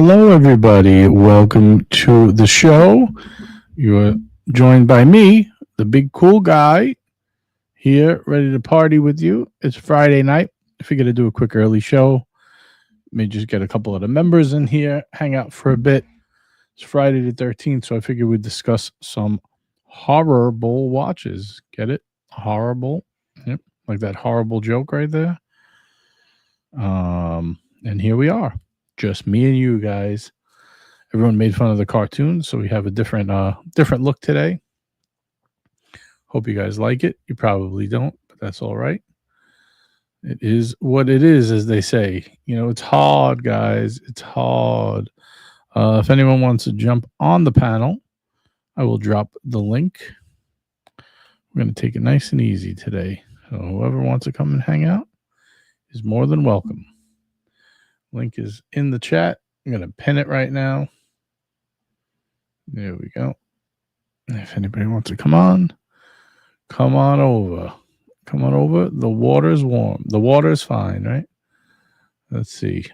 Hello, everybody. Welcome to the show. You're joined by me, the big cool guy, here, ready to party with you. It's Friday night. I figured to do a quick early show. May just get a couple of the members in here, hang out for a bit. It's Friday the 13th, so I figured we'd discuss some HORRORble watches. Get it? HORRORble. Yep, like that horrible joke right there. And here we are. Just me and you guys. Everyone made fun of the cartoon, so we have a different look today. Hope you guys like it. You probably don't, but that's all right. It is what it is, as they say. You know, it's hard, guys. It's hard. If anyone wants to jump on the panel, I will drop the link. We're going to take it nice and easy today. So whoever wants to come and hang out is more than welcome. Link is in the chat. I'm going to pin it right now. There we go. If anybody wants to come on over. Come on over. The water's warm. The water's fine, right? Let's see.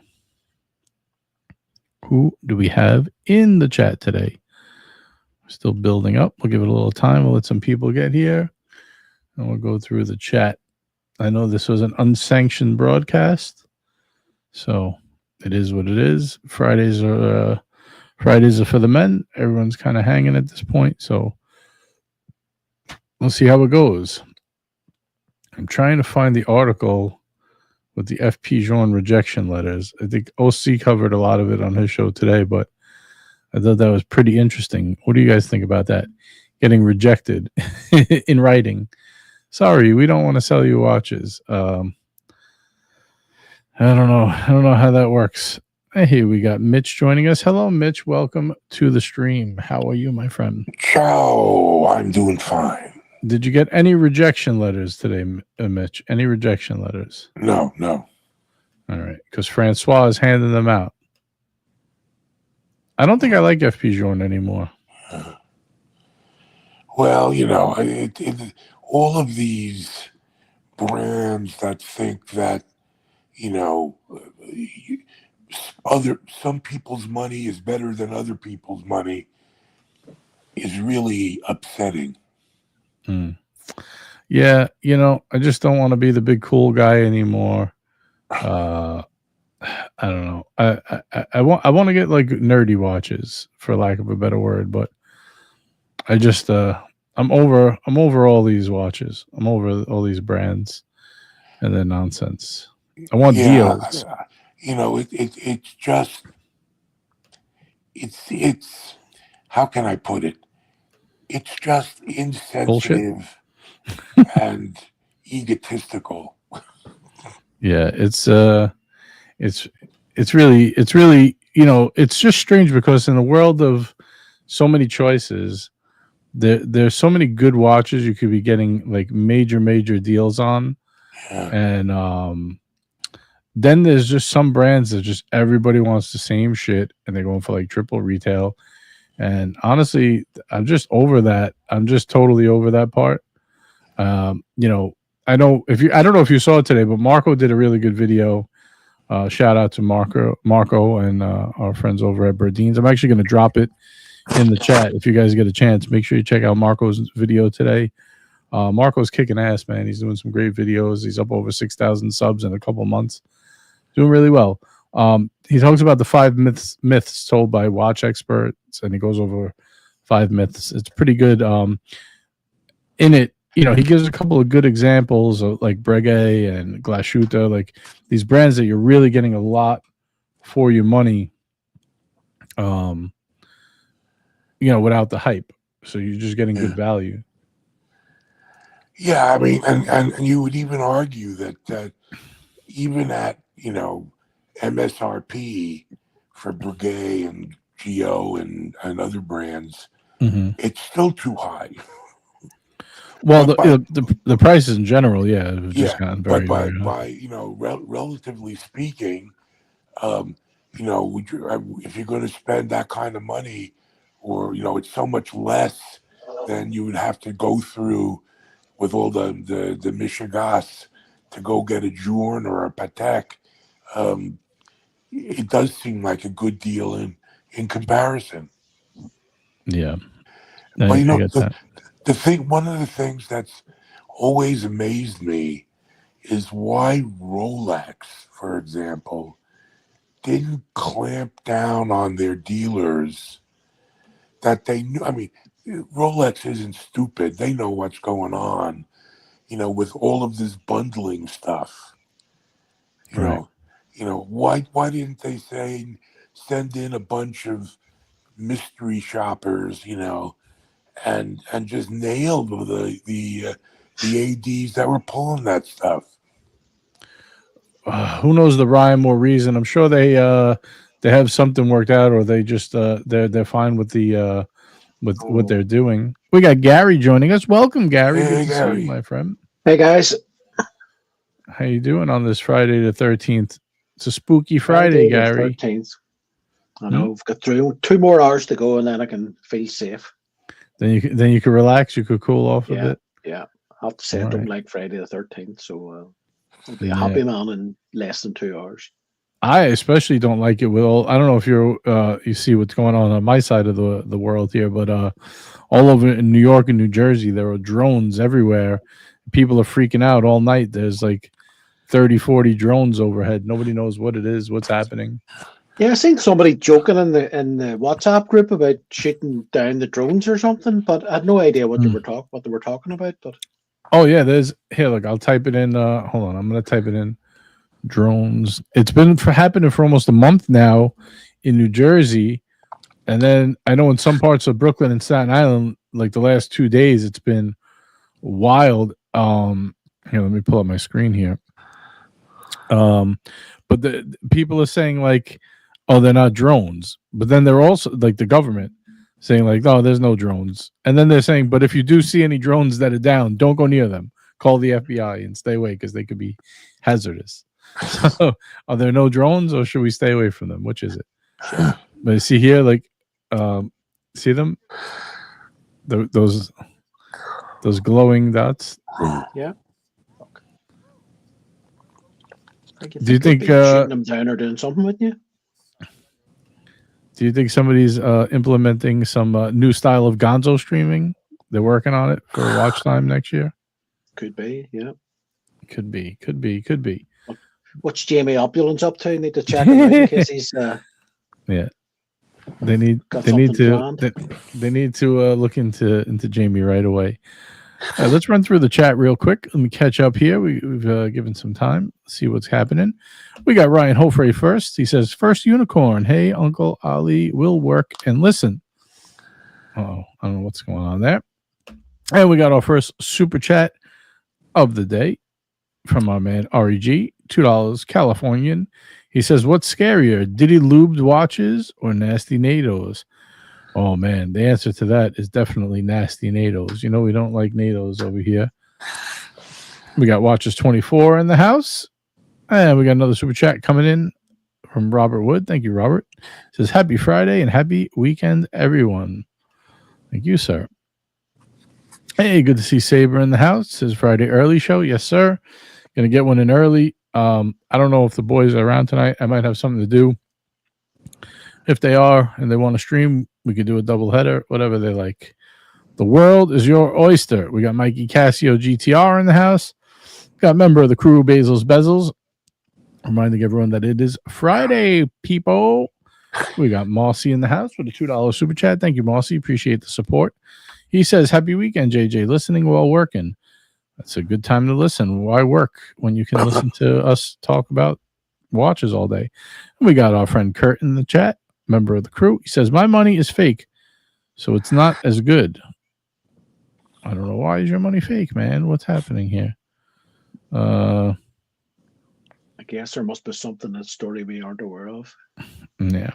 Who do we have in the chat today? We're still building up. We'll give it a little time. We'll let some people get here. And we'll go through the chat. I know this was an unsanctioned broadcast. So it is what it is. Fridays are for the men. Everyone's kind of hanging at this point. So we'll see how it goes. I'm trying to find the article with the FP Jean rejection letters. I think OC covered a lot of it on his show today, but I thought that was pretty interesting. What do you guys think about that? Getting rejected in writing. Sorry, we don't want to sell you watches. I don't know. I don't know how that works. Hey, we got Mitch joining us. Hello, Mitch. Welcome to the stream. How are you, my friend? Ciao. I'm doing fine. Did you get any rejection letters today, Mitch? Any rejection letters? No. All right, because Francois is handing them out. I don't think I like FP Jean anymore. Well, you know, all of these brands that think that, you know, some people's money is better than other people's money is really upsetting. Yeah, you know, I just don't want to be the big cool guy anymore. I don't know. I want to get like nerdy watches, for lack of a better word, but I just I'm over all these watches. I'm over all these brands and their nonsense. I want deals. You know, it's just it's how can I put it? It's just insensitive and egotistical. Yeah, it's really, you know, it's just strange because in the world of so many choices, there's so many good watches you could be getting like major deals on. Yeah. And then there's just some brands that just everybody wants the same shit and they're going for like triple retail. And honestly, I'm just over that. I'm just totally over that part. You know, I don't know if you saw it today, but Marco did a really good video. Shout out to Marco and our friends over at Berdeen's. I'm actually going to drop it in the chat. If you guys get a chance, make sure you check out Marco's video today. Marco's kicking ass, man. He's doing some great videos. He's up over 6,000 subs in a couple months. Doing really well. He talks about the 5 myths told by watch experts, and he goes over 5 myths. It's pretty good. In it, you know, he gives a couple of good examples of like Breguet and Glashütte, like these brands that you're really getting a lot for your money, you know, without the hype. So you're just getting good value. Yeah, I mean, and you would even argue that even at, you know, MSRP for Breguet and Geo and other brands, it's still too high. Well, the prices in general, yeah, have just gotten very high. By you know, relatively speaking, you know, if you're going to spend that kind of money, or you know, it's so much less than you would have to go through with all the Michigas to go get a Journe or a Patek. it does seem like a good deal in comparison. Yeah, But I get that. the thing, one of the things that's always amazed me is why Rolex, for example, didn't clamp down on their dealers that they knew. I mean, Rolex isn't stupid. They know what's going on, with all of this bundling stuff. You Right. know, why didn't they say send in a bunch of mystery shoppers, and just nail the ads that were pulling that stuff? Who knows the rhyme or reason? I'm sure they have something worked out, or they just they're fine with the with what they're doing. We got Gary joining us. Welcome, Gary. Good Hey, to see you, Gary. my friend. Hey guys, How you doing on this Friday the 13th? It's a spooky Friday, Gary. 13th. I know I've got 2 more hours to go, and then I can feel safe. Then you can relax. You could cool off a bit. Yeah, I have to say I All don't right. like Friday the 13th, so I'll be a happy man in less than 2 hours. I especially don't like it with all. I don't know if you see what's going on my side of the world here, but all over in New York and New Jersey, there are drones everywhere. People are freaking out all night. There's like 30, 40 drones overhead. Nobody knows what it is, what's happening. Yeah, I seen somebody joking in the WhatsApp group about shooting down the drones or something, but I had no idea what they were talking about. But oh yeah, there's here. Look, I'll type it in. Hold on, I'm gonna type it in. Drones. It's been happening for almost a month now in New Jersey, and then I know in some parts of Brooklyn and Staten Island, like the last 2 days, it's been wild. Here, let me pull up my screen here. But the people are saying like, oh, they're not drones, but then they're also like the government saying like, no, there's no drones, and then they're saying, but if you do see any drones that are down, don't go near them. Call the FBI and stay away because they could be hazardous. So, are there no drones, or should we stay away from them? Which is it? But you see here, like, see them? Those glowing dots. yeah. Do you think shooting them down or doing something with you? Do you think somebody's implementing some new style of gonzo streaming? They're working on it for watch time next year. Could be, yeah. Could be. What's Jamie Opulence up to? Need to check him out in case he's yeah. They need to look into Jamie right away. Let's run through the chat real quick. Let me catch up here. We've given some time. See what's happening. We got Ryan Hofrey first. He says, first unicorn. Hey, Uncle Ali will work and listen. Oh, I don't know what's going on there. And we got our first super chat of the day from our man REG, $2 Californian. He says, what's scarier, Diddy lubed watches or nasty NATOs? Oh man, the answer to that is definitely nasty NATOs. You know, we don't like NATOs over here. We got Watches 24 in the house. And we got another super chat coming in from Robert Wood. Thank you, Robert. It says, happy Friday and happy weekend, everyone. Thank you, sir. Hey, good to see Saber in the house. It says Friday early show. Yes, sir. Gonna get one in early. I don't know if the boys are around tonight. I might have something to do. If they are and they want to stream, we could do a double header, whatever they like. The world is your oyster. We got Mikey Casio GTR in the house. Got a member of the crew, Basil's Bezels. Reminding everyone that it is Friday, people. We got Mossy in the house with a $2 super chat. Thank you, Mossy. Appreciate the support. He says, happy weekend, JJ. Listening while working. That's a good time to listen. Why work when you can listen to us talk about watches all day? And we got our friend Kurt in the chat, member of the crew. He says, my money is fake, so it's not as good. I don't know. Why is your money fake, man? What's happening here? I guess there must be something in the story we aren't aware of. Yeah.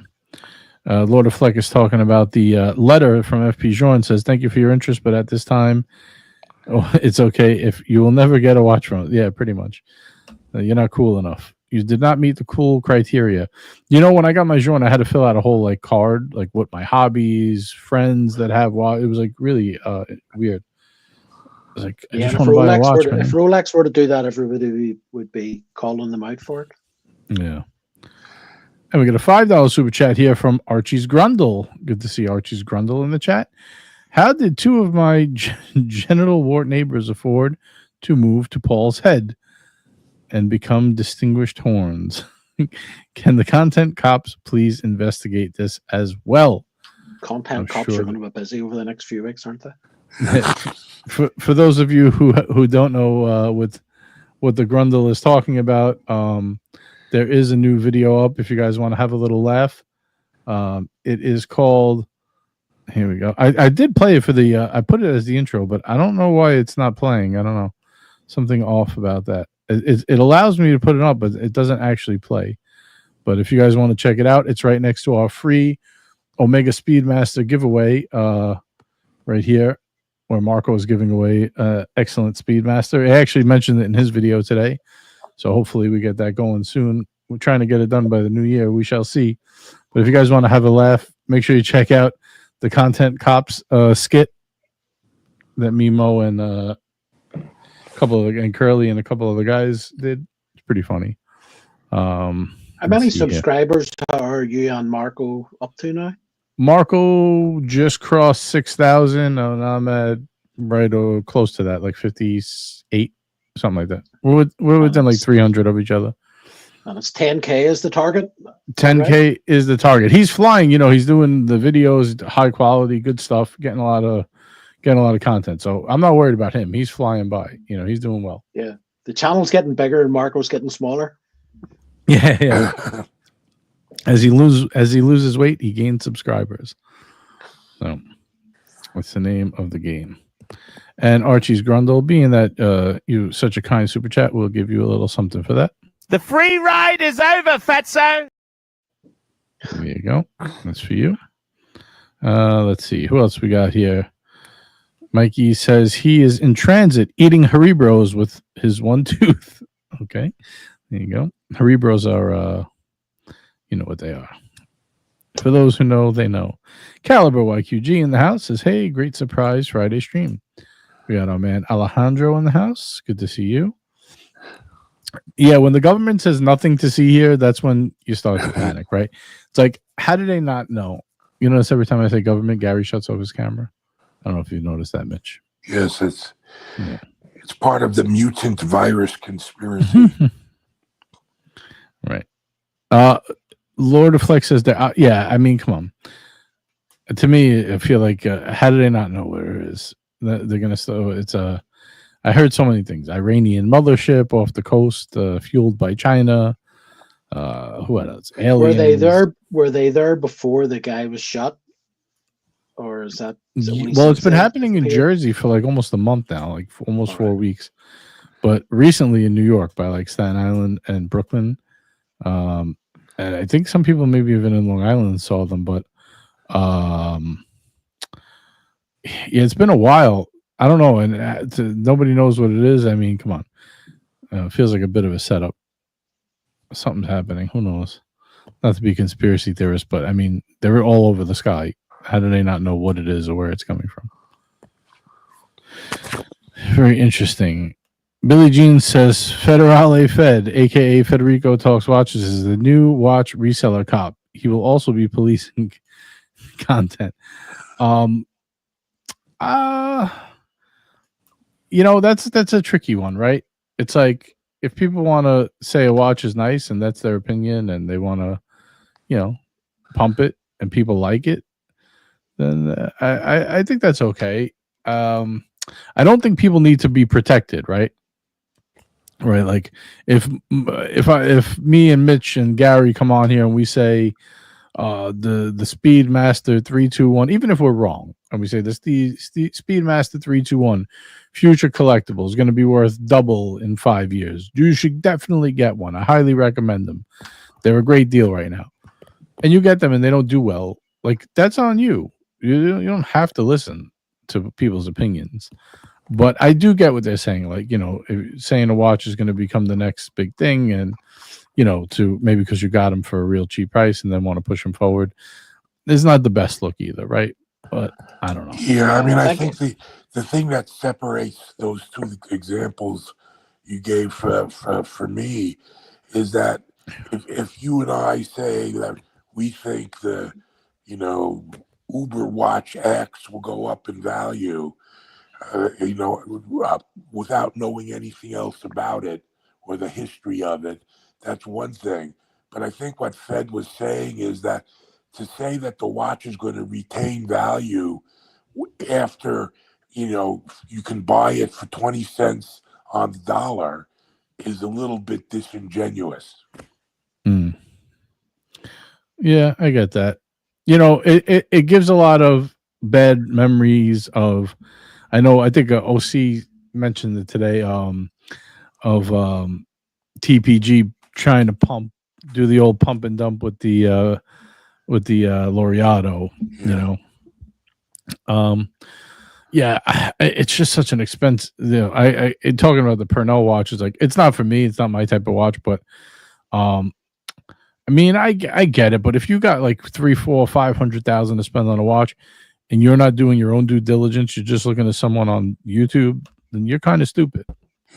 Lord of Fleck is talking about the letter from FP Jean. Says, thank you for your interest, but at this time, it's okay if you will never get a watch from it. Yeah, pretty much. You're not cool enough. You did not meet the cool criteria. You know, when I got my Jean, I had to fill out a whole like card, like what my hobbies, friends that have watch. It was like really weird. I was like, I just want to buy a watch. If Rolex were to do that, everybody would be calling them out for it. Yeah. And we get a $5 super chat here from Archie's Grundle. Good to see Archie's Grundle in the chat. How did two of my genital wart neighbors afford to move to Paul's head and become distinguished horns? Can the content cops please investigate this as well? Content cops are going to be busy over the next few weeks, aren't they? For those of you who don't know what the Grundle is talking about, there is a new video up if you guys want to have a little laugh. It is called, here we go. I did play it for the, I put it as the intro, but I don't know why it's not playing. I don't know. Something off about that. It allows me to put it up, but it doesn't actually play. But if you guys want to check it out, it's right next to our free Omega Speedmaster giveaway right here, where Marco is giving away excellent Speedmaster. He actually mentioned it in his video today. So hopefully we get that going soon. We're trying to get it done by the new year. We shall see. But if you guys want to have a laugh, make sure you check out the Content Cops skit that Mimo and and Curly and a couple of the guys did. It's pretty funny. How many subscribers are you and Marco up to now? Marco just crossed 6,000, and I'm at close to that, like 58, something like that. We're within like 300 of each other. And it's 10K is the target. 10K is the target. He's flying. He's doing the videos, high quality, good stuff, getting a lot of content. So I'm not worried about him. He's flying by. He's doing well. Yeah, the channel's getting bigger and Marco's getting smaller. Yeah. As he loses weight, he gains subscribers. So what's the name of the game? And Archie's Grundle, being that you such a kind super chat, we'll give you a little something for that. The free ride is over, fatso. There you go. That's for you. Let's see. Who else we got here? Mikey says he is in transit eating Horribros with his one tooth. Okay. There you go. Horribros are, you know what they are. For those who know, they know. Caliber YQG in the house says, hey, great surprise Friday stream. We got our man Alejandro in the house. Good to see you. Yeah, when the government says nothing to see here, that's when you start to panic, right? It's like, how do they not know? You notice every time I say government, Gary shuts off his camera. I don't know if you noticed that, Mitch. Yes, it's part of the mutant virus conspiracy. Right. Lord of Flex says that. Yeah, I mean, come on. To me, I feel like how do they not know where it is? They're gonna still. It's a. I heard so many things. Iranian mothership off the coast, fueled by China. Who else? Aliens. Were they there before the guy was shot? Or is that well, it's been happening in Jersey for like almost a month now, like almost 4 weeks. But recently in New York by like Staten Island and Brooklyn. And I think some people maybe even in Long Island saw them, but yeah, it's been a while. I don't know, and nobody knows what it is. I mean, come on. It feels like a bit of a setup. Something's happening. Who knows? Not to be conspiracy theorists, but I mean, they're all over the sky. How do they not know what it is or where it's coming from? Very interesting. Billie Jean says Federale Fed, a.k.a. Federico Talks Watches, is the new watch reseller cop. He will also be policing content. That's a tricky one, right? It's like if people want to say a watch is nice and that's their opinion and they want to, pump it and people like it, then I think that's okay. I don't think people need to be protected, right? Right, like if me and Mitch and Gary come on here and we say the Speedmaster 321, even if we're wrong, and we say this the Speedmaster 321 future collectible is going to be worth double in 5 years, you should definitely get one. I highly recommend them. They're a great deal right now. And you get them and they don't do well, like that's on you. You don't have to listen to people's opinions. But I do get what they're saying. Like, saying a watch is going to become the next big thing and, to maybe because you got them for a real cheap price and then want to push them forward. It's not the best look either, right? But I don't know. Yeah, I mean, I think the thing that separates those two examples you gave for me is that if you and I say that we think the, you know, Uber Watch X will go up in value, you know, without knowing anything else about it or the history of it, that's one thing. But I think what Fed was saying is that to say that the watch is going to retain value after, you know, you can buy it for 20 cents on the dollar is a little bit disingenuous. Mm. Yeah, I get that. You know, it gives a lot of bad memories of. I think OC mentioned it today. Of TPG trying to do the old pump and dump with the Laureato. Yeah. Yeah, it's just such an expense. You know, I talking about the Purnell watch is like, it's not for me. It's not my type of watch, but I mean, I get it. But if you got like 3, 4, 500,000 to spend on a watch, and you're not doing your own due diligence, you're just looking at someone on YouTube, then you're kind of stupid.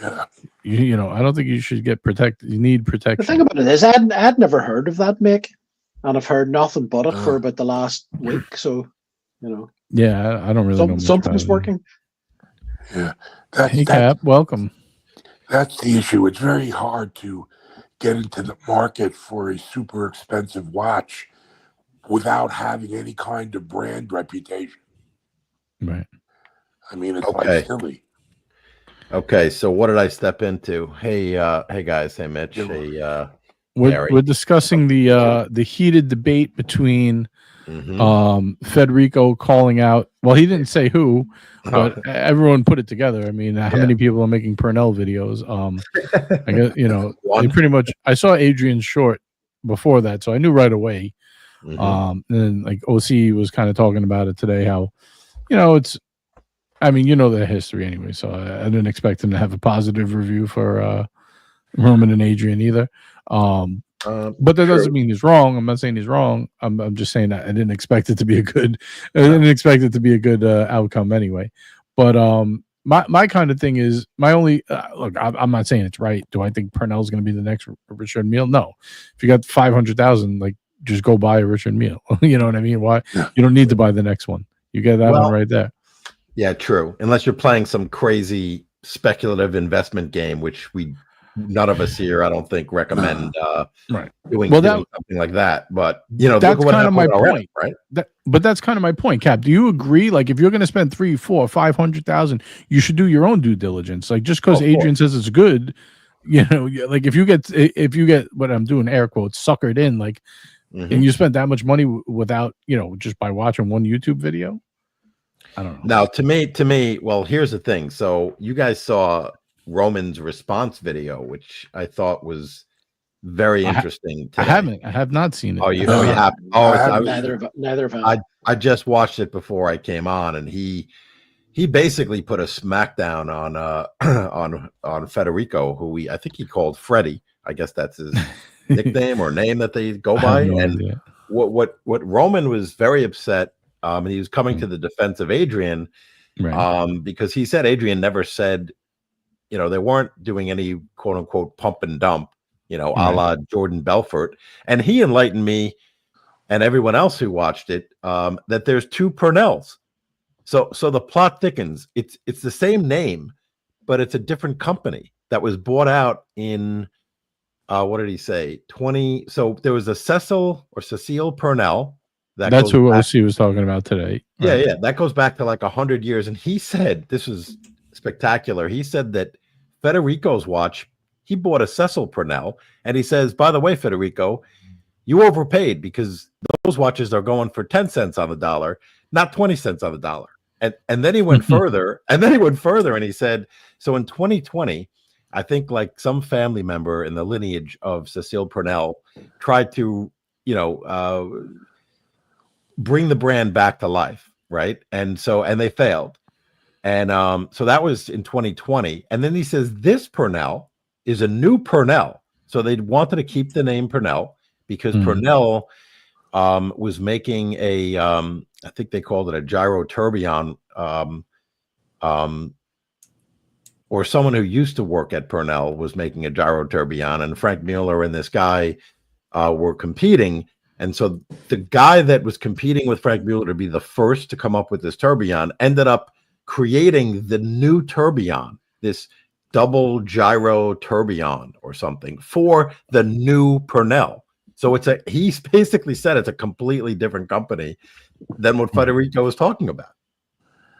Yeah. You know, I don't think you should get protected. You need protection. The thing about it is, I'd never heard of that make, and I've heard nothing but it for about the last week. So, you know, yeah, I don't really know. Something's working. Yeah. Hey, Cap, welcome. That's the issue. It's very hard to get into the market for a super expensive watch without having any kind of brand reputation. Right. I mean, it's like silly. Okay, so what did I step into? Hey, hey guys, hey Mitch, hey, we're discussing the heated debate between Federico calling out. Well, he didn't say who, but everyone put it together. I mean, how many people are making Purnell videos? I guess, you know, pretty much. I saw Adrian's short before that, so I knew right away. And then like OC was kind of talking about it today, how, you know, it's. I mean, you know the history anyway, so I didn't expect him to have a positive review for Roman and Adrian either. But that doesn't mean he's wrong. I'm not saying he's wrong. I'm just saying that I didn't expect it to be a good. I didn't expect it to be a good outcome anyway. But my kind of thing is my only look. I'm not saying it's right. Do I think Purnell's going to be the next Richard Mille? No. If you got 500,000, like just go buy a Richard Mille. You know what I mean? Why you don't need to buy the next one? You get that one right there. Yeah, true. Unless you're playing some crazy speculative investment game, which none of us here, I don't think, recommend doing something like that. But you know, that's kind of my point, right? But that's kind of my point, Cap. Do you agree? Like, if you're going to spend 3, 4, 500,000, you should do your own due diligence. Like, just because Adrian says it's good, you know, like if you get what I'm doing air quotes suckered in, like, and you spent that much money without, you know, just by watching one YouTube video. I don't know. Now, to me, well, here's the thing. So you guys saw Roman's response video, which I thought was very interesting. I have not seen it. Oh, you have? Oh, neither have I. I just watched it before I came on, and he basically put a smackdown on Federico, who I think he called Freddie. I guess that's his nickname or name that they go by. And what Roman was very upset. And he was coming to the defense of Adrian, because he said Adrian never said, you know, they weren't doing any quote unquote pump and dump, you know, a la Jordan Belfort. And he enlightened me and everyone else who watched it that there's 2 Purnells. So the plot thickens. It's the same name, but it's a different company that was bought out in what did he say? 20. So there was a Cecile Purnell. That's who OC was talking about today. Yeah, that goes back to like 100 years. And he said, this was spectacular. He said that Federico's watch, he bought a Cecile Purnell. And he says, by the way, Federico, you overpaid because those watches are going for 10 cents on the dollar, not 20 cents on the dollar. And then he went further. And he said, so in 2020, I think like some family member in the lineage of Cecile Purnell tried to, you know, bring the brand back to life, right? And they failed. And so that was in 2020. And then he says this Purnell is a new Purnell. So they wanted to keep the name Purnell because Purnell was making a I think they called it a gyro tourbillon or someone who used to work at Purnell was making a gyro tourbillon, and Frank Mueller and this guy were competing. And so the guy that was competing with Frank Mueller to be the first to come up with this tourbillon ended up creating the new tourbillon, this double gyro tourbillon or something, for the new Purnell. So he's basically said it's a completely different company than what Federico was talking about.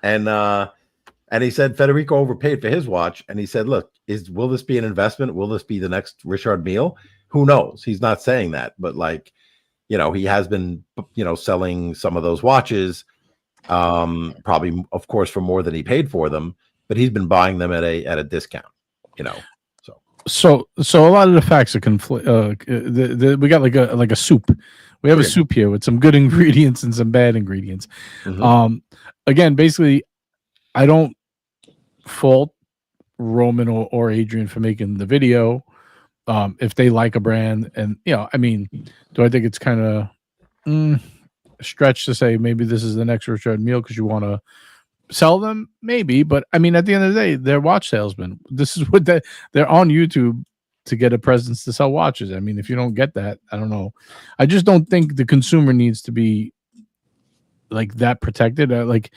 And he said Federico overpaid for his watch. And he said, look, will this be an investment? Will this be the next Richard Mille? Who knows? He's not saying that, but like, you know, he has been, you know, selling some of those watches, probably, of course, for more than he paid for them, but he's been buying them at a discount, you know. So a lot of the facts are we got like a soup. We have a soup here with some good ingredients and some bad ingredients. Again, basically, I don't fault Roman or Adrian for making the video. If they like a brand, and you know, I mean, do I think it's kind of a stretch to say maybe this is the next Richard Mille because you want to sell them? Maybe, but I mean, at the end of the day, they're watch salesmen. This is what they're on YouTube to get a presence to sell watches. I mean, if you don't get that, I don't know. I just don't think the consumer needs to be like that protected. Like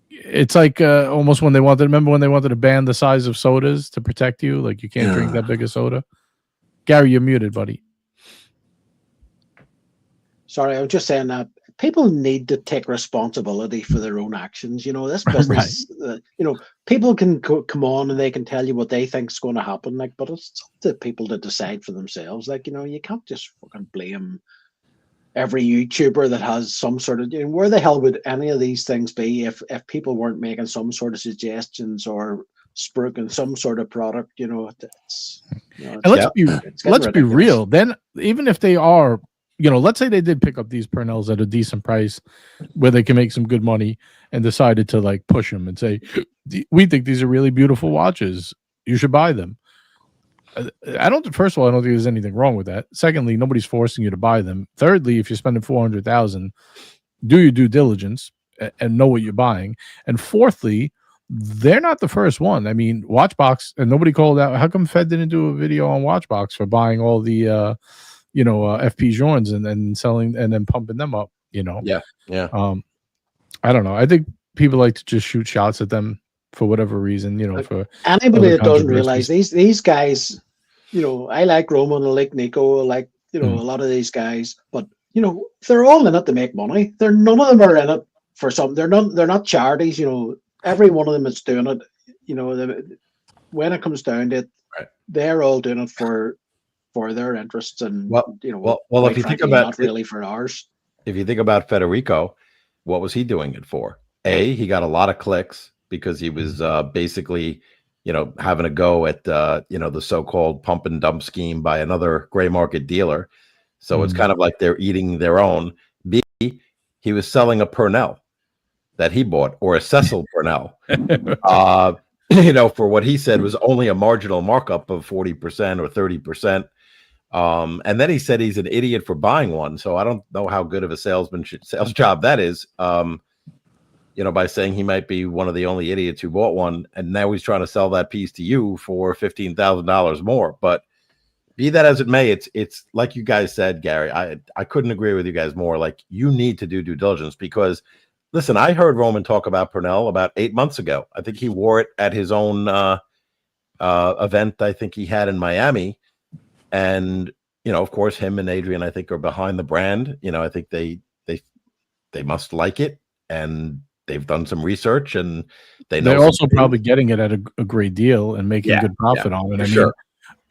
it's like almost when they wanted. Remember when they wanted to ban the size of sodas to protect you? Like you can't drink that big a soda. Gary, you're muted, buddy. Sorry, I was just saying that people need to take responsibility for their own actions. You know, this business, you know, people can come on and they can tell you what they think is going to happen, like, but it's up to people to decide for themselves. Like, you know, you can't just fucking blame every YouTuber that has some sort of, you know, where the hell would any of these things be if people weren't making some sort of suggestions or spruiking some sort of product? You know, and let's be real. Then even if they are, you know, let's say they did pick up these Purnells at a decent price where they can make some good money and decided to like push them and say, we think these are really beautiful watches, you should buy them. First of all, I don't think there's anything wrong with that. Secondly, nobody's forcing you to buy them. Thirdly, if you're spending $400,000, do your due diligence and know what you're buying. And fourthly, they're not the first one. I mean, Watchbox, and nobody called out. How come Fed didn't do a video on Watchbox for buying all the FP Journes and then selling and then pumping them up, you know? Yeah. I don't know. I think people like to just shoot shots at them for whatever reason, you know, for anybody that doesn't realize these guys, you know, I like Roman, I like Nico, I like, you know, a lot of these guys, but you know, they're all in it to make money. None of them are in it for something. They're not charities, you know. Every one of them is doing it, you know, when it comes down to it, they're all doing it for their interests, and you know, well, if you think about not really for ours. If you think about Federico, what was he doing it for? He got a lot of clicks because he was basically, you know, having a go at you know, the so-called pump and dump scheme by another gray market dealer. So it's kind of like they're eating their own. B, he was selling a Purnell that he bought, or a Cecil Purnell, you know, for what he said was only a marginal markup of 40% or 30%. And then he said he's an idiot for buying one. So I don't know how good of a sales job that is. You know, by saying he might be one of the only idiots who bought one, and now he's trying to sell that piece to you for $15,000 more. But be that as it may, it's like you guys said, Gary. I couldn't agree with you guys more. Like, you need to do due diligence because, listen, I heard Roman talk about Purnell about 8 months ago. I think he wore it at his own event. I think he had in Miami. And, you know, of course, him and Adrian, I think, are behind the brand. You know, I think they must like it, and they've done some research, and they're also probably getting it at a great deal and making good profit on it. I mean, sure.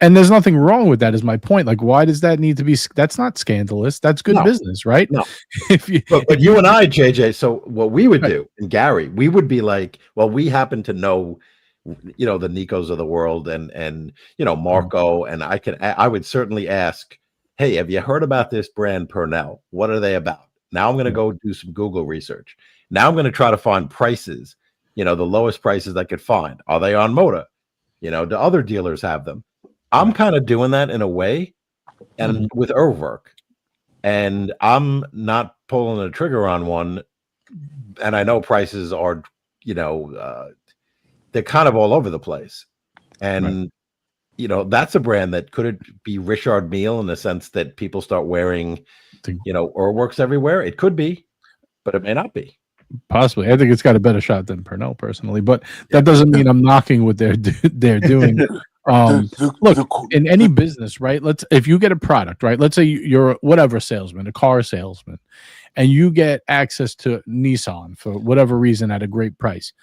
And there's nothing wrong with that, is my point. Like, why does that need to be? That's not scandalous. That's good business, right? No. But you and I, JJ, so what we would do, and Gary, we would be like, well, we happen to know, you know, the Nikos of the world and you know, Marco, and I would certainly ask, hey, have you heard about this brand Purnell? What are they about? Now I'm going to go do some Google research. Now I'm going to try to find prices, you know, the lowest prices I could find. Are they on Moda? You know, do other dealers have them? I'm kind of doing that in a way, and with Urwerk, and I'm not pulling the trigger on one. And I know prices are, you know, they're kind of all over the place. And you know, that's a brand that could it be Richard Mille in the sense that people start wearing, you know, or works everywhere. It could be, but it may not be. Possibly. I think it's got a better shot than Purnell personally, but that doesn't mean I'm knocking what they're doing. Look, in any business, right? If you get a product, right? Let's say you're whatever salesman, a car salesman, and you get access to Nissan for whatever reason at a great price.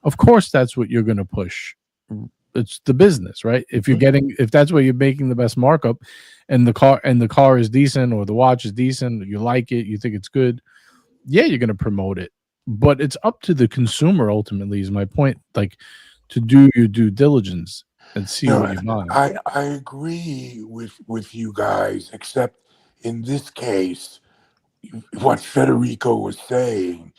Of course, that's what you're going to push. It's the business, right? If that's where you're making the best markup, and the car is decent, or the watch is decent, you like it, you think it's good, yeah, you're going to promote it. But it's up to the consumer ultimately, is my point, like to do your due diligence and see what you're buying. I agree with you guys, except in this case, what Federico was saying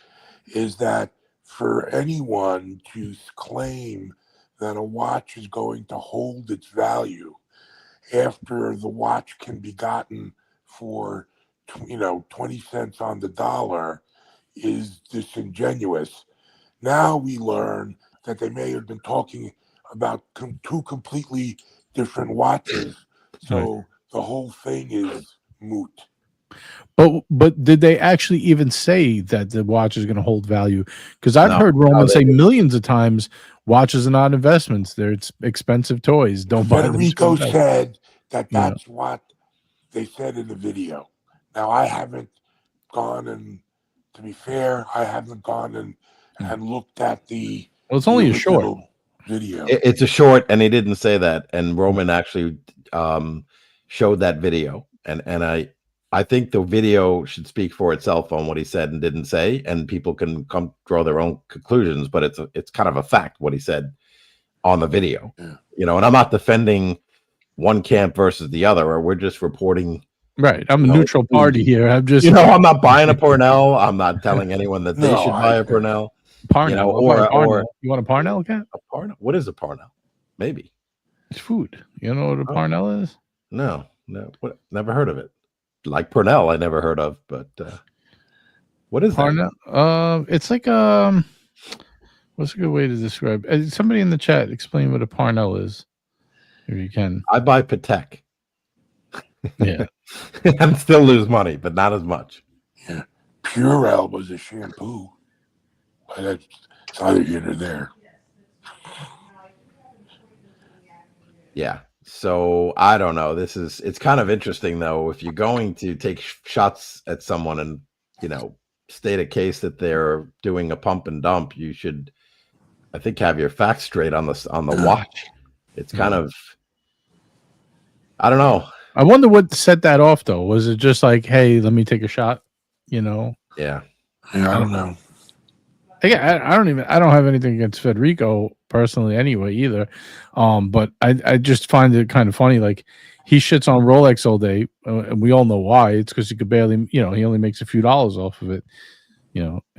is that for anyone to claim that a watch is going to hold its value after the watch can be gotten for 20 cents on the dollar is disingenuous. Now we learn that they may have been talking about two completely different watches, so the whole thing is moot. But did they actually even say that the watch is going to hold value? Because I've heard Roman say millions of times, watches are not investments; they're expensive toys. Don't buy them. Federico said that that's what they said in the video. Now I haven't gone and, to be fair, I haven't gone and looked at the. Well, it's only a short video. It's a short, and he didn't say that. And Roman actually showed that video, and I think the video should speak for itself on what he said and didn't say, and people can come draw their own conclusions. But it's kind of a fact what he said on the video, you know. And I'm not defending one camp versus the other, or we're just reporting. Right, I'm a neutral party here. I'm just, I'm not buying a Purnell. I'm not telling anyone that they should buy a Purnell. Parnell, or you want a Purnell, Cat? A Purnell? What is a Purnell? Maybe it's food. You know what a Purnell is? No, never heard of it. Like Purnell, I never heard of, but what is Purnell? It's like what's a good way to describe? Somebody in the chat explain what a Purnell is, if you can. I buy Patek. Yeah, and still lose money, but not as much. Yeah, Purell was a shampoo, but that's either here or there. Yeah. So I don't know. It's kind of interesting though. If you're going to take shots at someone and, state a case that they're doing a pump and dump, you should, I think, have your facts straight on the watch. It's kind of, I don't know. I wonder what set that off though. Was it just like, hey, let me take a shot? Yeah. I don't know. I don't have anything against Federico personally anyway either. But I just find it kind of funny. Like, he shits on Rolex all day, and we all know why. It's because he could barely, he only makes a few dollars off of it.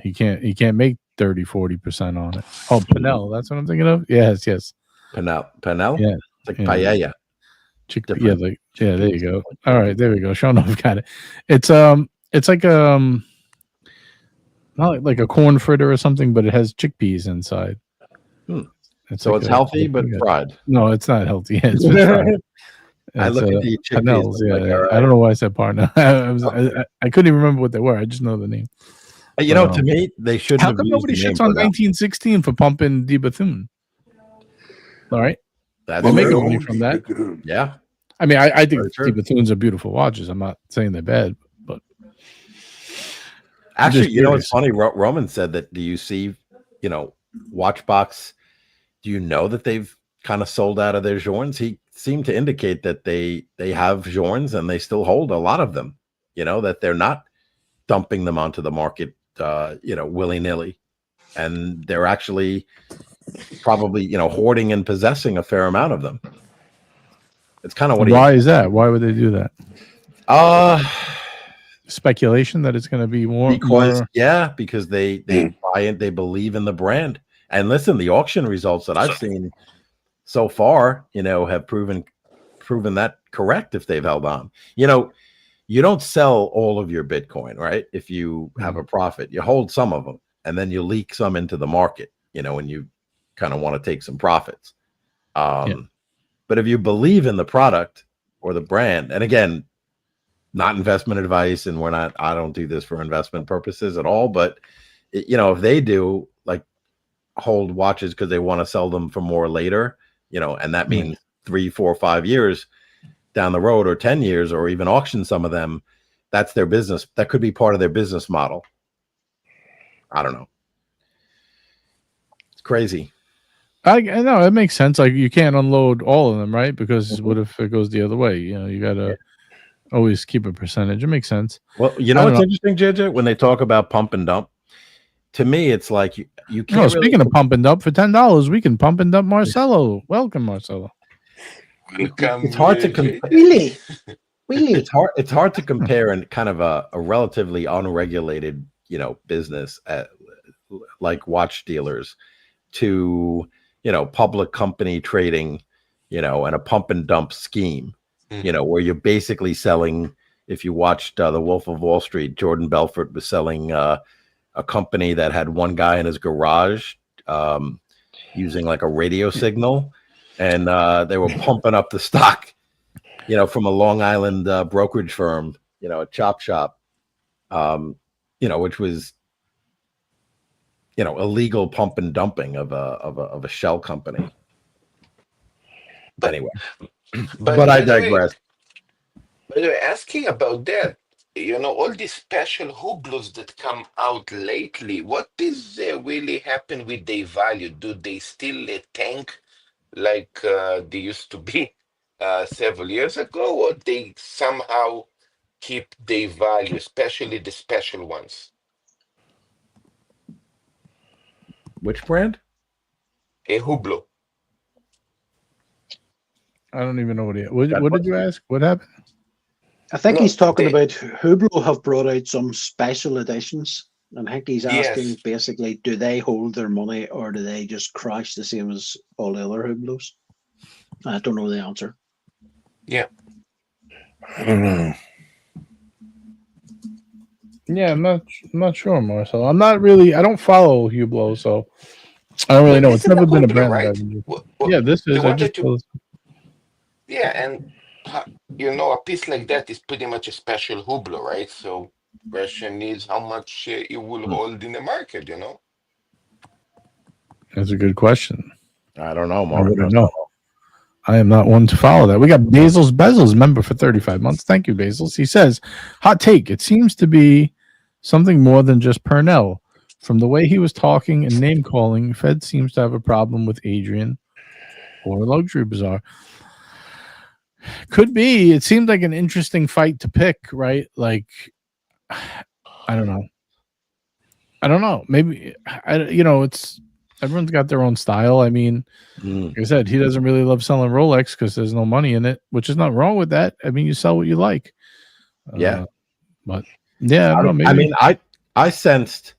He can't make 30-40% on it. Oh, Purnell, that's what I'm thinking of. Yes. Purnell. Yeah, it's like paella. Yeah, there you go. All right, there we go. Sean, I've got it. It's like not like a corn fritter or something, but it has chickpeas inside. It's healthy but fried. No, it's not healthy. It's fried. I look at the chickpeas. Right. I don't know why I said Purnell. I couldn't even remember what they were. I just know the name. To me, they shouldn't. How come nobody shits on 1916 for pumping De Bethune? All right, they're making money from that. Yeah, I mean, I think De Bethunes are beautiful watches. I'm not saying they're bad, but actually, it's funny. Roman said that. Do you see, Watchbox? Do you know that they've kind of sold out of their Journes? He seemed to indicate that they have Journes and they still hold a lot of them. That they're not dumping them onto the market, willy-nilly, and they're actually probably hoarding and possessing a fair amount of them. It's kind of what. Why is that? Why would they do that? Speculation that it's going to be more. Because they buy it, they believe in the brand. And listen, the auction results that I've seen so far, have proven that correct if they've held on. You don't sell all of your Bitcoin, right? If you have a profit, you hold some of them and then you leak some into the market, when you kind of want to take some profits. But if you believe in the product or the brand, and again, not investment advice, and I don't do this for investment purposes at all, but if they do like hold watches because they want to sell them for more later, and that means 3, 4, 5 years down the road, or 10 years, or even auction some of them, that's their business. That could be part of their business model. I don't know. It's crazy. I know it makes sense. Like you can't unload all of them, right? Because what if it goes the other way? You gotta always keep a percentage. It makes sense. Well, what's interesting, JJ, when they talk about pump and dump, to me, it's like you can't. Speaking of pump and dump, for $10, we can pump and dump Marcelo. Welcome, Marcelo. It's hard to compare. Really? It's hard to compare in kind of a relatively unregulated, business like watch dealers to, public company trading, and a pump and dump scheme, where you're basically selling. If you watched The Wolf of Wall Street, Jordan Belfort was selling a company that had one guy in his garage using like a radio signal, and they were pumping up the stock, from a Long Island brokerage firm, a chop shop, which was, illegal pump and dumping of a shell company. But anyway, but I digress. By the way, asking about that, all these special hublots that come out lately, what is really happen with their value? Do they still tank like they used to be several years ago, or they somehow keep their value, especially the special ones? Which brand? A hublot. I don't even know what did you ask? What happened? I think he's talking about Hublot have brought out some special editions, and I think he's asking basically, do they hold their money or do they just crash the same as all the other Hublots? I don't know the answer. Yeah. I don't know. Yeah, I'm not sure, Marcel. I don't follow Hublot, so I don't really know. It's never been a brand. Right? Yeah, this is. And a piece like that is pretty much a special hublot, right? So question is how much it will hold in the market, That's a good question. I don't know, Mark. I don't know. I am not one to follow that. We got Basil's Bezels member for 35 months. Thank you, Basil's. He says, hot take. It seems to be something more than just Purnell. From the way he was talking and name calling, Fed seems to have a problem with Adrian or Luxury Bazaar. Could be. It seemed like an interesting fight to pick, right? Like, I don't know. Maybe, it's everyone's got their own style. I mean, like I said, he doesn't really love selling Rolex because there's no money in it, which is not wrong with that. I mean, you sell what you like. But yeah, I sensed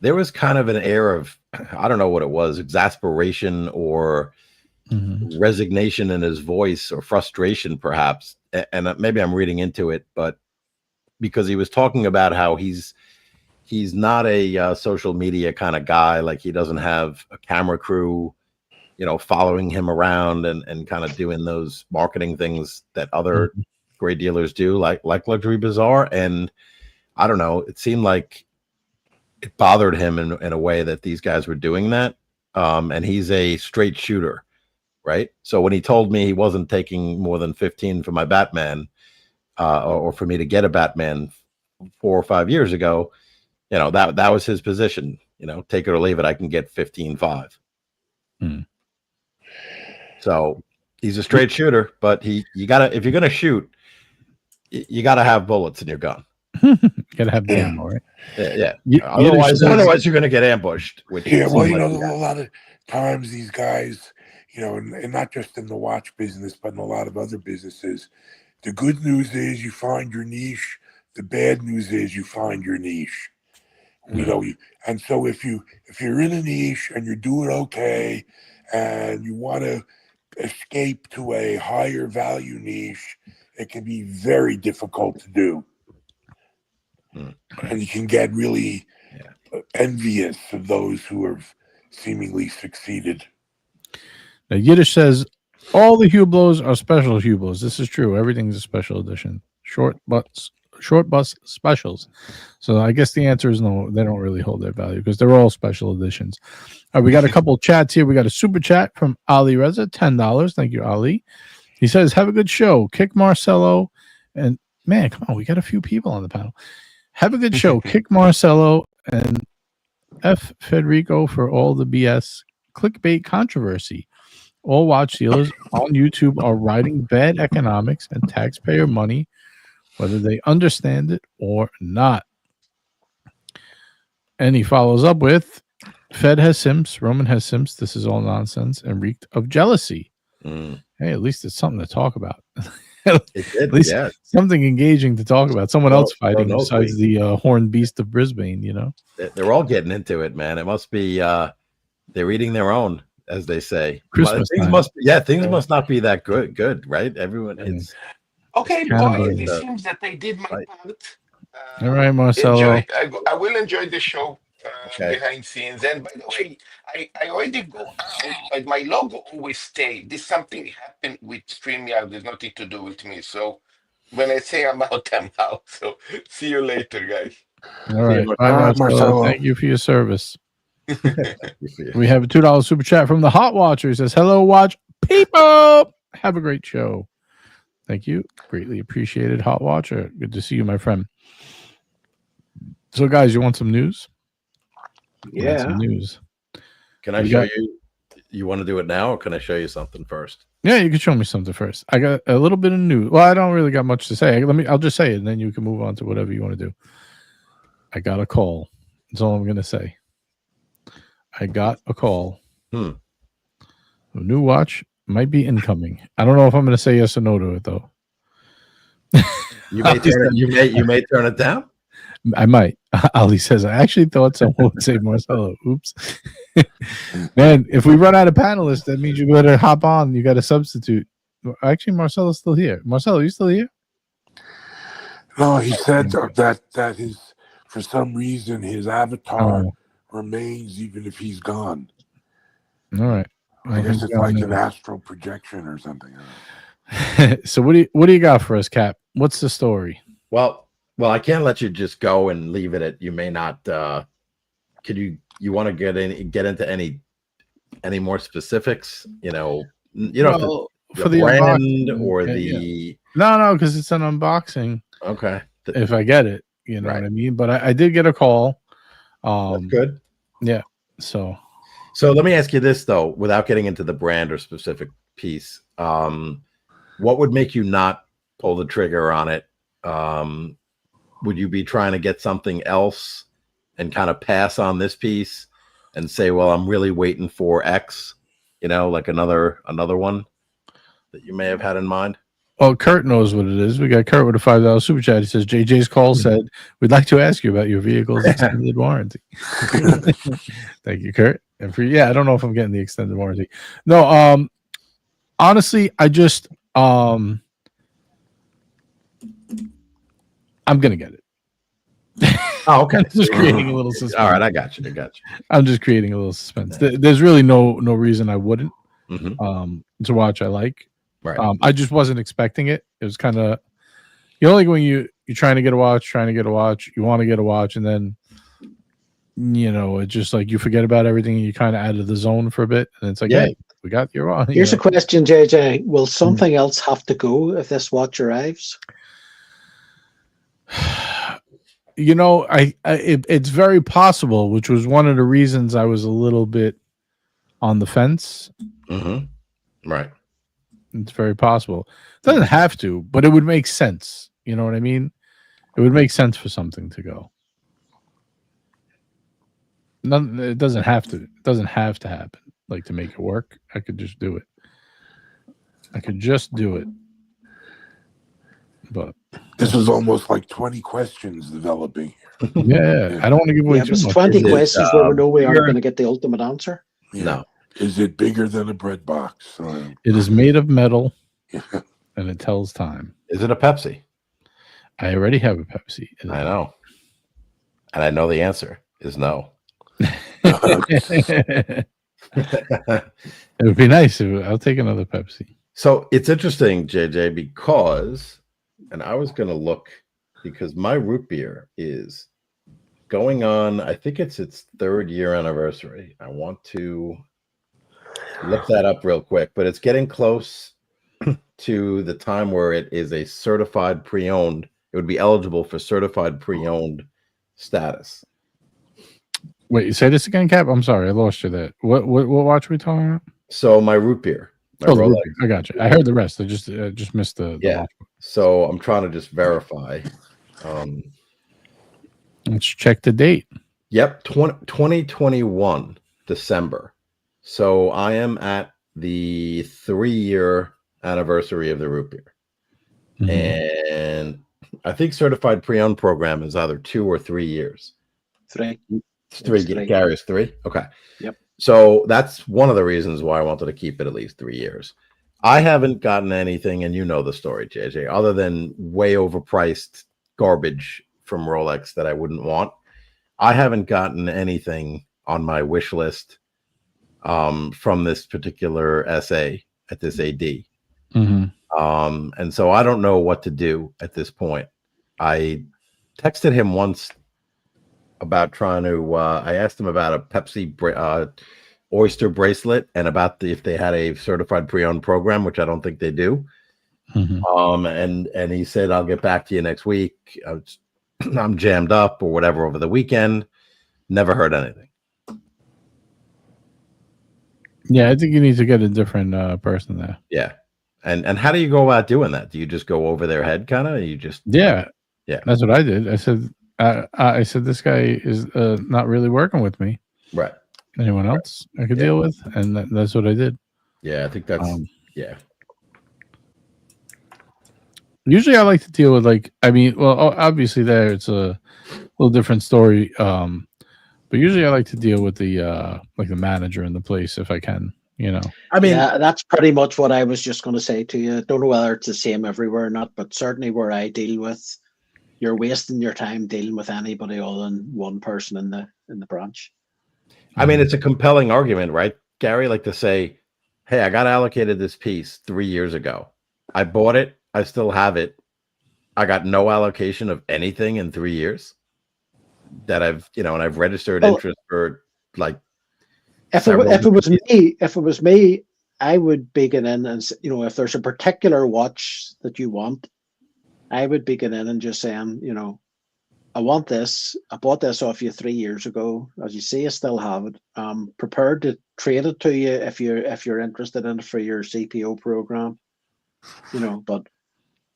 there was kind of an air of, I don't know what it was, exasperation or resignation in his voice, or frustration perhaps. And maybe I'm reading into it, but because he was talking about how he's not a social media kind of guy. Like he doesn't have a camera crew, following him around and kind of doing those marketing things that other great dealers do, like Luxury Bazaar. And I don't know, it seemed like it bothered him in a way that these guys were doing that. And he's a straight shooter, right? So when he told me he wasn't taking more than 15 for my Batman, or for me to get a Batman 4 or 5 years ago, that was his position. Take it or leave it. I can get 15.5. So he's a straight shooter, but if you're gonna shoot, you gotta have bullets in your gun. You gotta have the ammo, right? Yeah. Otherwise you're gonna get ambushed. A lot of times these guys, and not just in the watch business, but in a lot of other businesses, the good news is you find your niche. The bad news is you find your niche. And so if you're in a niche and you're doing okay, and you want to escape to a higher value niche, it can be very difficult to do, and you can get really envious of those who have seemingly succeeded. Now, Yiddish says all the Hublots are special Hublots. This is true. Everything's a special edition. Short bus specials. So I guess the answer is no. They don't really hold their value because they're all special editions. All right, we got a couple of chats here. We got a super chat from Ali Reza, $10. Thank you, Ali. He says, "Have a good show. Kick Marcelo." And man, come on, we got a few people on the panel. Have a good show. Kick Marcelo and F Federico for all the BS clickbait controversy. All watch dealers on YouTube are writing bad economics and taxpayer money, whether they understand it or not. And he follows up with, Fed has simps, Roman has simps, this is all nonsense, and reeked of jealousy. Hey, at least it's something to talk about. At least something engaging to talk about. Someone else fighting besides the horned beast of Brisbane, you know? They're all getting into it, man. It must be, they're eating their own, as they say. Christmas things time. must not be that good, right? Everyone is. Okay, It's boys, cannibalism. it seems that I did my part. All right, Marcelo. I will enjoy the show behind scenes. And by the way, I already go out, but my logo always stay. This something happened with StreamYard. There's nothing to do with me. So when I say I'm out, I'm out. So see you later, guys. All right. Bye, Marcelo. Thank you for your service. We have a $2 super chat from the Hot Watcher. He says, "Hello, watch people. Have a great show." Thank you. Greatly appreciated, Hot Watcher. Good to see you, my friend. So, guys, you want some news? Yeah. Some news. Can I show you? You want to do it now, or can I show you something first? Yeah, you can show me something first. I got a little bit of news. Well, I don't really got much to say. I'll just say it, and then you can move on to whatever you want to do. I got a call. That's all I'm going to say. I got a call. A new watch might be incoming. I don't know if I'm going to say yes or no to it, though. You may turn it down. I might. Ali says, "I actually thought someone would say Marcelo." Oops. Man, if we run out of panelists, that means you better hop on. You got to substitute. Actually, Marcelo's still here. Marcelo, you still here? No, he said that his, for some reason, his avatar remains even if he's gone. All right. I guess it's like an astral projection or something. So what do you got for us, Cap? What's the story? Well, I can't let you just go and leave it at. You may not. Could you want to get into any more specifics? Well, for the brand or the no, because it's an unboxing. Okay, if I get it, you know what I mean. But I did get a call. That's good. Yeah. So let me ask you this though, without getting into the brand or specific piece, what would make you not pull the trigger on it? Would you be trying to get something else and kind of pass on this piece and say, well, I'm really waiting for X, like another one that you may have had in mind? Oh, Kurt knows what it is. We got Kurt with a $5 super chat. He says, JJ's call said, we'd like to ask you about your vehicle's extended warranty. Thank you, Kurt. And I don't know if I'm getting the extended warranty. No, honestly, I just I'm gonna get it. Oh, okay. I'm just creating a little suspense. All right, I got you. I'm just creating a little suspense. There's really no reason I wouldn't. It's a watch I like. Right. I just wasn't expecting it. It was kind of, like when you're trying to get a watch, you want to get a watch, and then it's just like you forget about everything and you kind of out of the zone for a bit, and it's like, hey, we got your watch. Here's a question, JJ. Will something else have to go if this watch arrives? It's very possible, which was one of the reasons I was a little bit on the fence. Right. It's very possible. It doesn't have to, but it would make sense. You know what I mean? It would make sense for something to go. It doesn't have to. It doesn't have to happen. Like, to make it work, I could just do it. But this is almost like 20 questions developing. Yeah, I don't want to give away too much. 20 questions where we know we aren't going to get the ultimate answer. Yeah. No. Is it bigger than a bread box? It is made of metal, and it tells time. Is it a Pepsi? I already have a Pepsi. I know. And I know the answer is no. It would be nice. I'll take another Pepsi. So it's interesting, JJ, because, and I was going to look, because my root beer is going on, I think it's its 3rd year anniversary. I want to look that up real quick, but it's getting close to the time where it is a certified pre-owned. It would be eligible for certified pre-owned status. Wait, say this again, Cap. I'm sorry, I lost you there. What watch are we talking about? So my root beer. My Oh, the Rolex. root beer. I got you. I heard the rest. I just missed the Yeah. watch. So I'm trying to just verify. Let's check the date. Yep, 2021 December. So I am at the 3-year anniversary of the root beer. Mhm. And I think certified pre-owned program is either 2 or 3 years. 3. It's 3. It's 3. Gary is 3. Okay. Yep. So that's one of the reasons why I wanted to keep it at least 3 years. I haven't gotten anything, and you know the story, JJ, other than way overpriced garbage from Rolex that I wouldn't want. I haven't gotten anything on my wish list from this particular SA at this AD. And so I don't know what to do at this point. I texted him once about trying to, I asked him about a Pepsi oyster bracelet and about if they had a certified pre-owned program, which I don't think they do. And he said, I'll get back to you next week. I'm jammed up or whatever over the weekend. Never heard anything. Yeah, I think you need to get a different person there. Yeah. And how do you go about doing that? Do you just go over their head kind of? You just yeah. That's what I did. I said this guy is not really working with me. Right. Anyone else I could deal with, and that's what I did. Yeah, I think that's Usually, I like to deal with obviously there it's a little different story. But usually, I like to deal with the manager in the place if I can. I mean, yeah, that's pretty much what I was just going to say to you. Don't know whether it's the same everywhere or not, but certainly where I deal with, you're wasting your time dealing with anybody other than one person in the branch. I mean, it's a compelling argument, right, Gary? Like to say, hey, I got allocated this piece 3 years ago. I bought it. I still have it. I got no allocation of anything in 3 years that I've registered interest for like. If it was me, I would begin in and, if there's a particular watch that you want, I would begin in and just saying, I want this. I bought this off you 3 years ago. As you see, I still have it. I'm prepared to trade it to you if you're interested in it for your CPO program. But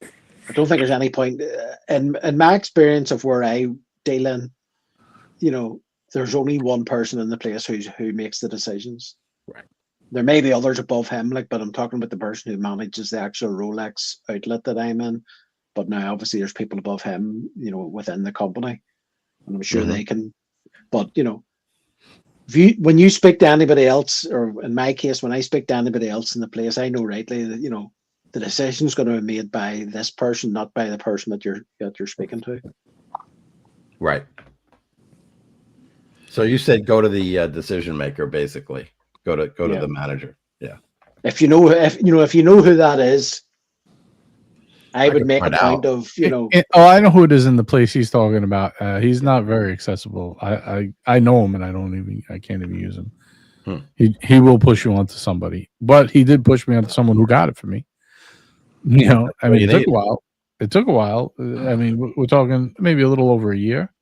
I don't think there's any point in my experience of where I deal in. There's only one person in the place who makes the decisions. Right. There may be others above him, but I'm talking about the person who manages the actual Rolex outlet that I'm in. But now, obviously, there's people above him, within the company, and I'm sure they can. But when you speak to anybody else, or in my case, when I speak to anybody else in the place, I know rightly that the decision is going to be made by this person, not by the person that you're speaking to. Right. So you said go to the decision maker, basically. Go to the manager. Yeah. If you know who that is, I would make a point of I know who it is in the place he's talking about. He's not very accessible. I know him, and I can't even use him. He will push you onto somebody, but he did push me onto someone who got it for me. It took a while. It took a while. I mean, we're talking maybe a little over a year.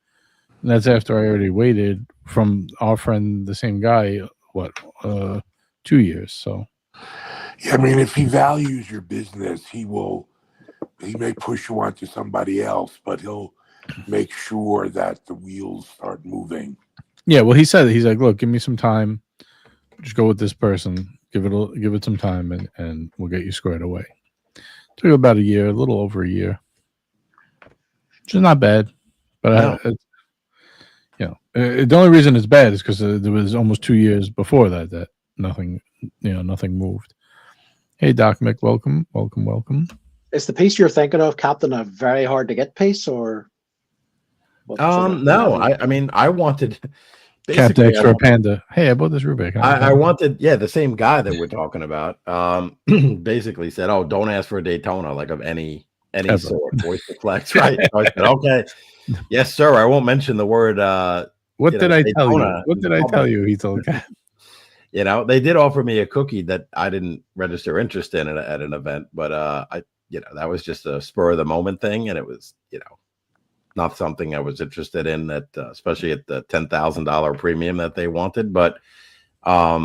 And that's after I already waited from our friend, the same guy, 2 years. So, yeah, I mean, if he values your business, he may push you onto somebody else, but he'll make sure that the wheels start moving. Yeah, well, he's like, look, give me some time. Just go with this person. Give it some time, and we'll get you squared away. Took about a year, a little over a year, which is not bad. But the only reason it's bad is because there was almost 2 years before that nothing moved. Hey, Doc Mick, welcome. Is the piece you're thinking of, Captain, a very hard to get piece, or? No, I mean, I wanted. basically, X or a Panda. Hey, I bought this Rubik. I wanted, the same guy that we're talking about. Basically said, "Oh, don't ask for a Daytona, like of any Ever. sort, voice to flex." Right? So I said, "Okay, yes, sir. I won't mention the word." What did I tell you? Daytona What did I tell you? He told Cap. You know, they did offer me a cookie that I didn't register interest in at an event, but that was just a spur of the moment thing, and it was, not something I was interested in, that especially at the $10,000 premium that they wanted. But I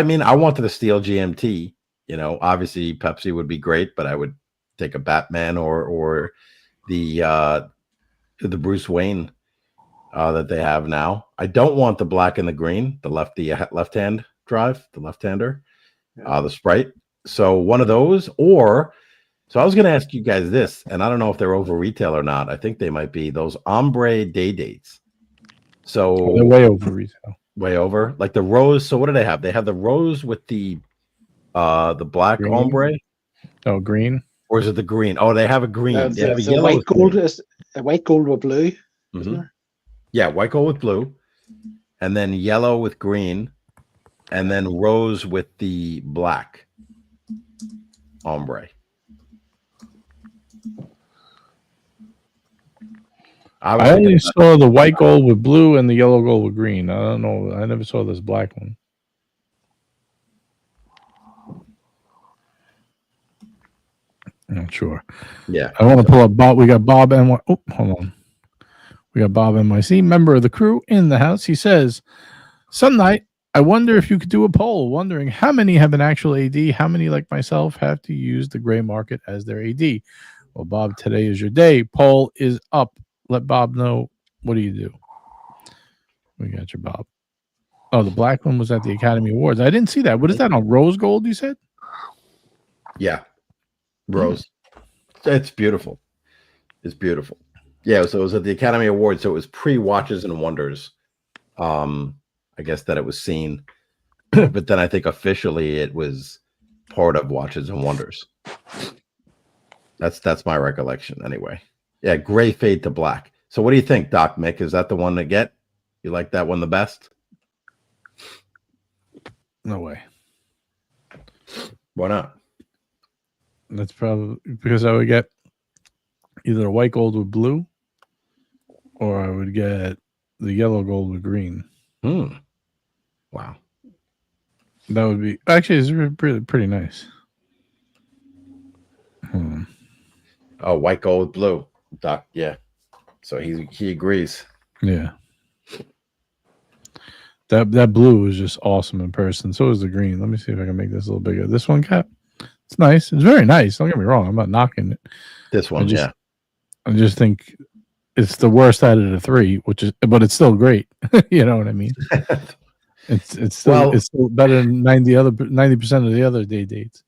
mean, I wanted a steel GMT. Obviously Pepsi would be great, but I would take a Batman or the Bruce Wayne that they have now. I don't want the black and the green, the left-hand drive, the left-hander, the Sprite. So one of those, so I was going to ask you guys this, and I don't know if they're over retail or not. I think they might be those ombre day dates. So they're way over retail. Way over, like the rose. So what do they have? They have the rose with the black Green? ombre. Oh, green. Or is it the green? Oh, they have a green. They have a yellow white gold. Is a white gold with blue. Mm-hmm. Yeah, white gold with blue, and then yellow with green, and then rose with the black ombre. I only saw the white gold with blue and the yellow gold with green. I don't know. I never saw this black one. I'm not sure. Yeah. I want to pull up Bob. We got Bob NY. Oh, hold on. We got Bob NYC, member of the crew, in the house. He says, some night, I wonder if you could do a poll, wondering how many have an actual AD, how many, like myself, have to use the gray market as their AD. Well, Bob, today is your day. Poll is up. Let Bob know. What do you do? We got your Bob. Oh, the black one was at the Academy Awards. I didn't see that. What is that, on rose gold, you said? Yeah. Rose. It's beautiful. It's beautiful. Yeah, so it was at the Academy Awards, so it was pre-Watches and Wonders. I guess that it was seen, but then I think officially it was part of Watches and Wonders. That's my recollection anyway. Yeah, gray fade to black. So what do you think, Doc Mick? Is that the one to get? You like that one the best? No way. Why not? That's probably because I would get either a white gold with blue, or I would get the yellow gold with green. Wow. That would be actually it's pretty nice. Oh, white gold with blue. Doc, yeah. So he agrees. Yeah. That blue is just awesome in person. So is the green. Let me see if I can make this a little bigger. This one, Cap. It's nice. It's very nice. Don't get me wrong. I'm not knocking it. This one, I just think it's the worst out of the three, but it's still great. You know what I mean? It's still better than 90% of the other day dates.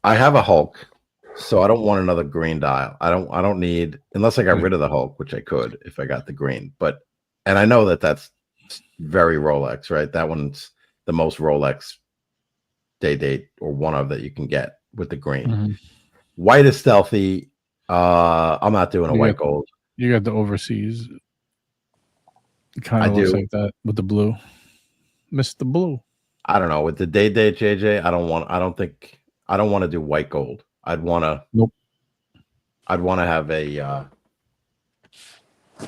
I have a Hulk, so I don't want another green dial. I don't need, unless I got rid of the Hulk, which I could if I got the green. And I know that's very Rolex, right? That one's the most Rolex day date, or one of that you can get with the green. Mm-hmm. White is stealthy. I'm not doing a white gold. You got the overseas. Kind of looks like that with the blue. Missed the blue. I don't know. With the day date, JJ, I don't want to do white gold. I'd want to. Nope. I'd want to have a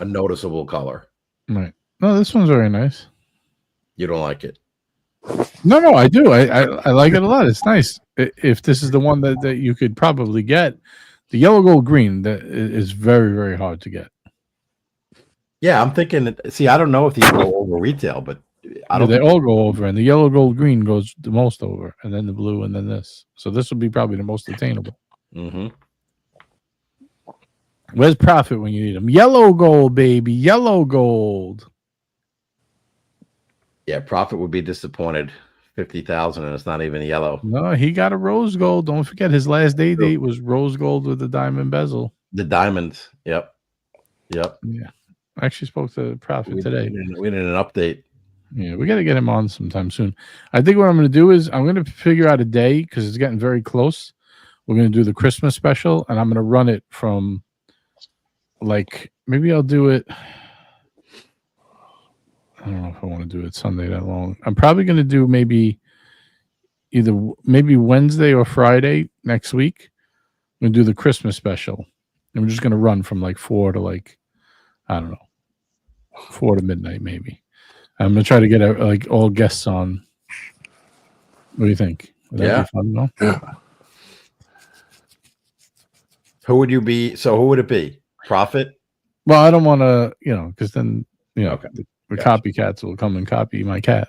noticeable color. Right. No, this one's very nice. You don't like it? No, I do. I like it a lot. It's nice. If this is the one that you could probably get, the yellow gold green, that is very, very hard to get. Yeah, I'm thinking. See, I don't know if these go over retail, but they all go over, and the yellow gold green goes the most over, and then the blue, and then this. So this would be probably the most attainable. Mm-hmm. Where's Profit when you need him? Yellow gold, baby, yellow gold. Yeah, Profit would be disappointed. 50,000, and it's not even yellow. No, he got a rose gold. Don't forget his last day date was rose gold with the diamond bezel. The diamonds. Yep. Yeah. I actually spoke to Profit today. We need an update. Yeah, we got to get him on sometime soon. I think what I'm going to do is I'm going to figure out a day, because it's getting very close. We're going to do the Christmas special, and I'm going to run it from, like, maybe I'll do it. I don't know if I want to do it Sunday that long. I'm probably going to do maybe Wednesday or Friday next week. I'm going to do the Christmas special. And we're just going to run from like 4 to like, I don't know, 4 to midnight maybe. I'm going to try to get like all guests on. What do you think? Would that be fun, no? Yeah. Who would you be? So who would it be? Prophet? Well, I don't want to, because then, Okay. the copycats will come and copy my cat.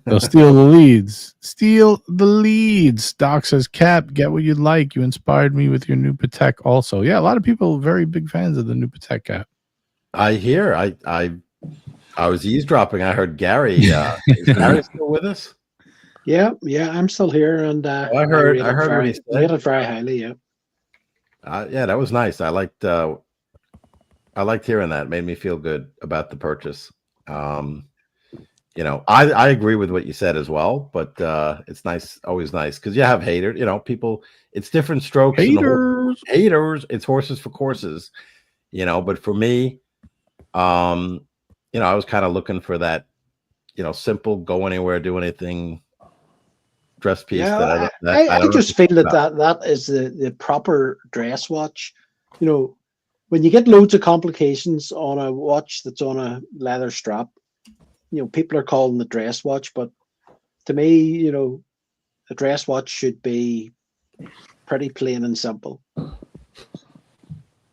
They'll steal the leads. Steal the leads. Doc says, Cap, get what you'd like. You inspired me with your new Patek also. Yeah, a lot of people are very big fans of the new Patek Cap. I hear. I was eavesdropping. I heard Gary. Is Gary still with us? Yeah, I'm still here, and I heard what he said. Rate it very highly. Yeah. Yeah, that was nice. I liked hearing that. It made me feel good about the purchase. I agree with what you said as well, but it's nice, always nice, because you have haters, people, it's different strokes. Haters, it's horses for courses, but for me, I was kind of looking for that, simple, go anywhere, do anything dress piece. Yeah, I just feel that is the proper dress watch. When you get loads of complications on a watch that's on a leather strap, people are calling the dress watch, but to me, a dress watch should be pretty plain and simple.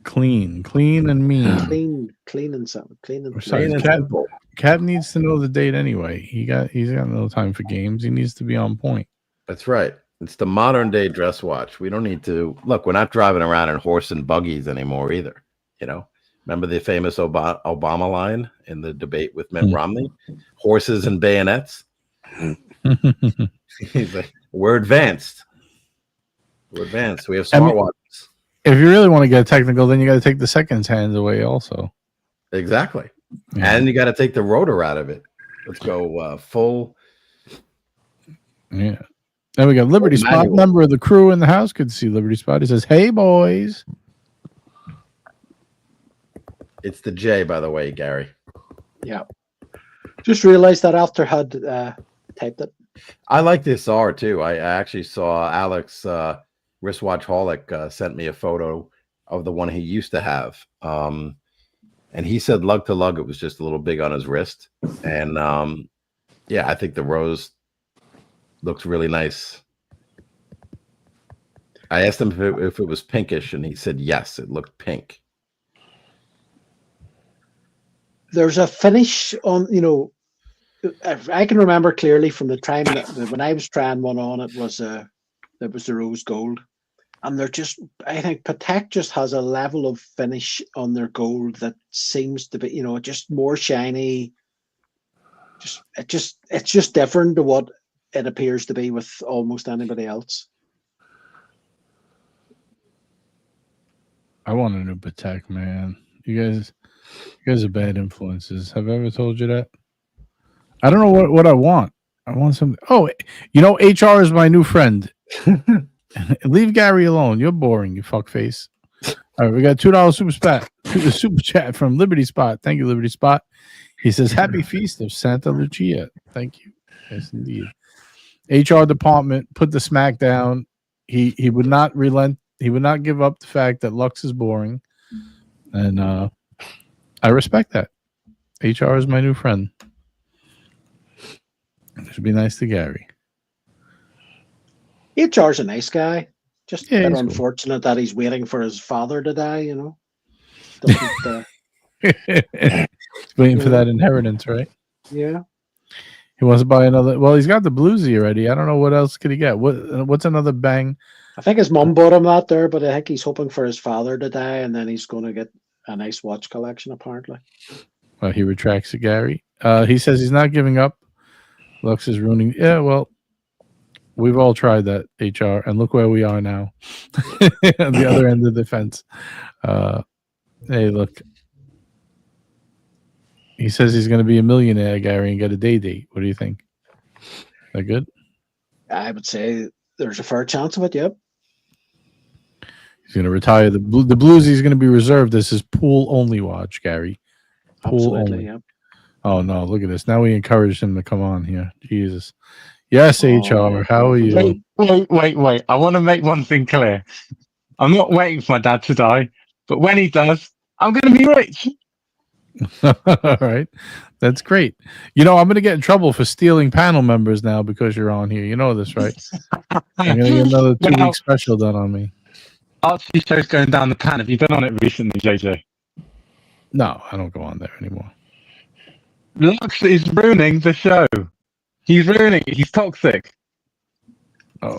Clean and mean. Clean and simple. Clean and simple. Cat needs to know the date anyway. He's got no time for games. He needs to be on point. That's right. It's the modern day dress watch. We don't need to look. We're not driving around in horse and buggies anymore either. Remember the famous Obama line in the debate with Mitt Romney? Horses and bayonets. He's like, we're advanced. We have smartwatches. If you really want to get technical, then you got to take the seconds hands away also. Exactly. Yeah. And you got to take the rotor out of it. Let's go full. Yeah. Then we got Liberty Spot, member of the crew in the house. Good to see Liberty Spot. He says, hey, boys. It's the J, by the way, Gary. Yeah. Just realized that after had typed it. I like this R, too. I actually saw Alex, wristwatchholic, sent me a photo of the one he used to have. And he said lug to lug, it was just a little big on his wrist. And, I think the rose looks really nice. I asked him if it was pinkish, and he said yes, it looked pink. There's a finish on, I can remember clearly from the time that when I was trying one on, it was the rose gold, and I think Patek just has a level of finish on their gold that seems to be, just more shiny. It's just different to what it appears to be with almost anybody else. I want a new Patek, man. You guys are bad influences. Have I ever told you that? I don't know what I want. I want something. Oh, HR is my new friend. Leave Gary alone. You're boring, you fuckface. All right, we got $2 super chat from Liberty Spot. Thank you, Liberty Spot. He says, happy feast of Santa Lucia. Thank you. Yes, indeed. HR department put the smack down. He would not relent. He would not give up the fact that Lux is boring. And I respect that. HR is my new friend. It should be nice to Gary. HR's a nice guy. Just a bit cool. unfortunate that he's waiting for his father to die, Waiting for that inheritance, right? Yeah. He wants to buy another. Well, he's got the bluesy already. I don't know what else could he get. What's another bang? I think his mum bought him that there, but I think he's hoping for his father to die, and then he's going to get a nice watch collection, apparently. Well, he retracts it, Gary. He says he's not giving up. Lux is ruining. Yeah, well, we've all tried that, HR, and look where we are now. On the other end of the fence. Hey, look. He says he's going to be a millionaire, Gary, and get a day date. What do you think? Is that good? I would say there's a fair chance of it, yep. He's going to retire. The bluesy is going to be reserved as his pool-only watch, Gary. Pool Absolutely, only. yep. Oh no, look at this. Now we encourage him to come on here. Jesus. Yes, HR. How are you? Wait. I want to make one thing clear. I'm not waiting for my dad to die, but when he does, I'm going to be rich. All right. That's great. You know, I'm going to get in trouble for stealing panel members now because you're on here. You know this, right? I'm going to get another 2-week special done on me. Archie show's going down the pan. Have you been on it recently, JJ? No, I don't go on there anymore. Lux is ruining the show. He's ruining it. He's toxic. Oh.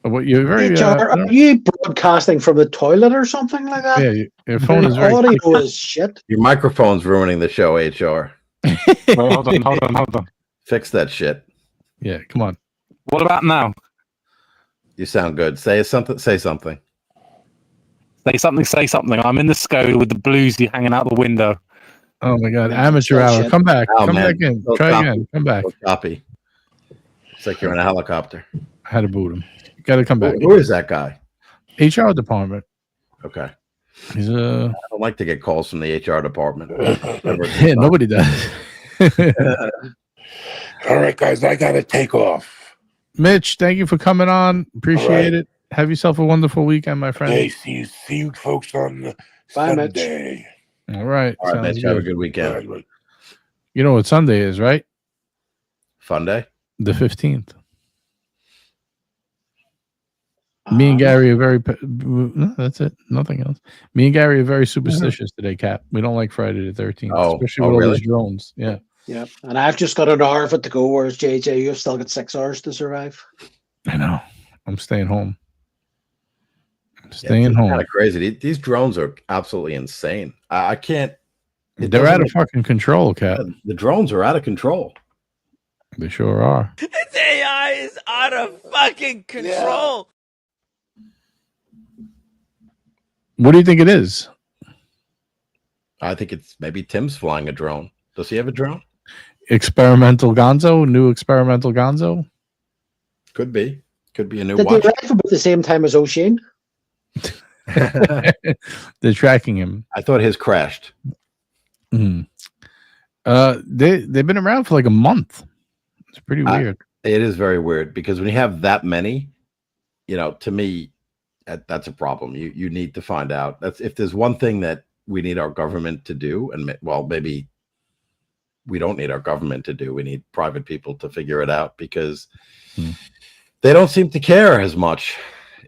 What you're very HR, are you broadcasting from the toilet or something like that? Yeah, your phone is very audio is shit. Your microphone's ruining the show, HR. Wait, hold on. Fix that shit. Yeah, come on. What about now? You sound good. Say something. Say something. I'm in the Skoda with the bluesy hanging out the window. Oh my god, amateur hour. Shit. Come back. Oh, come man. back in. So Try choppy. again. Come back. So choppy. It's like you're in a helicopter. I had to boot him. You gotta come back. Who is that guy? HR department. Okay. He's I don't like to get calls from the HR department. Yeah, nobody does. All right, guys, I gotta take off. Mitch, thank you for coming on. Appreciate it. Have yourself a wonderful weekend, my friend. Hey, see you folks on Bye, Sunday. All right. All right, Mitch. Have a good All weekend. right. You know what Sunday is, right? Fun day. The 15th. Me and Gary are very. No, that's it. Nothing else. Me and Gary are very superstitious today, Cap. We don't like Friday the 13th, especially with all these drones. Yeah. Yeah. And I've just got an hour of it to go, whereas JJ, you've still got 6 hours to survive. I know. I'm staying home. Staying home. Kind of crazy. These drones are absolutely insane. I can't. They're out of fucking control, Cap. The drones are out of control. They sure are. This AI is out of fucking control. What do you think it is? I think it's maybe Tim's flying a drone. Does he have a drone? Experimental Gonzo? New experimental Gonzo? Could be. Could be a new Did watch. they arrive about the same time as O'Shane? They're tracking him. I thought his crashed. Mm-hmm. They've been around for like a month. It's pretty weird. It is very weird because when you have that many, to me, that's a problem. You need to find out. That's if there's one thing that we need our government to do, and maybe we don't need our government to do. We need private people to figure it out because they don't seem to care as much.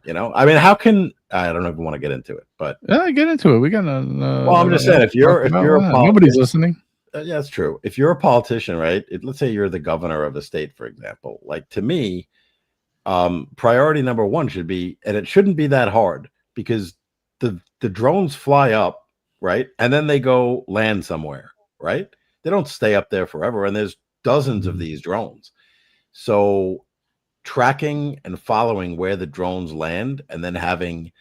I mean, how can I don't even want to get into it, but get into it. We got well, I'm just saying if you're a nobody's listening. Yeah, that's true. If you're a politician, right? Let's say you're the governor of a state, for example. Like to me, priority number one should be, and it shouldn't be that hard because the drones fly up, right? And then they go land somewhere, right? They don't stay up there forever. And there's dozens of these drones. So tracking and following where the drones land and then having,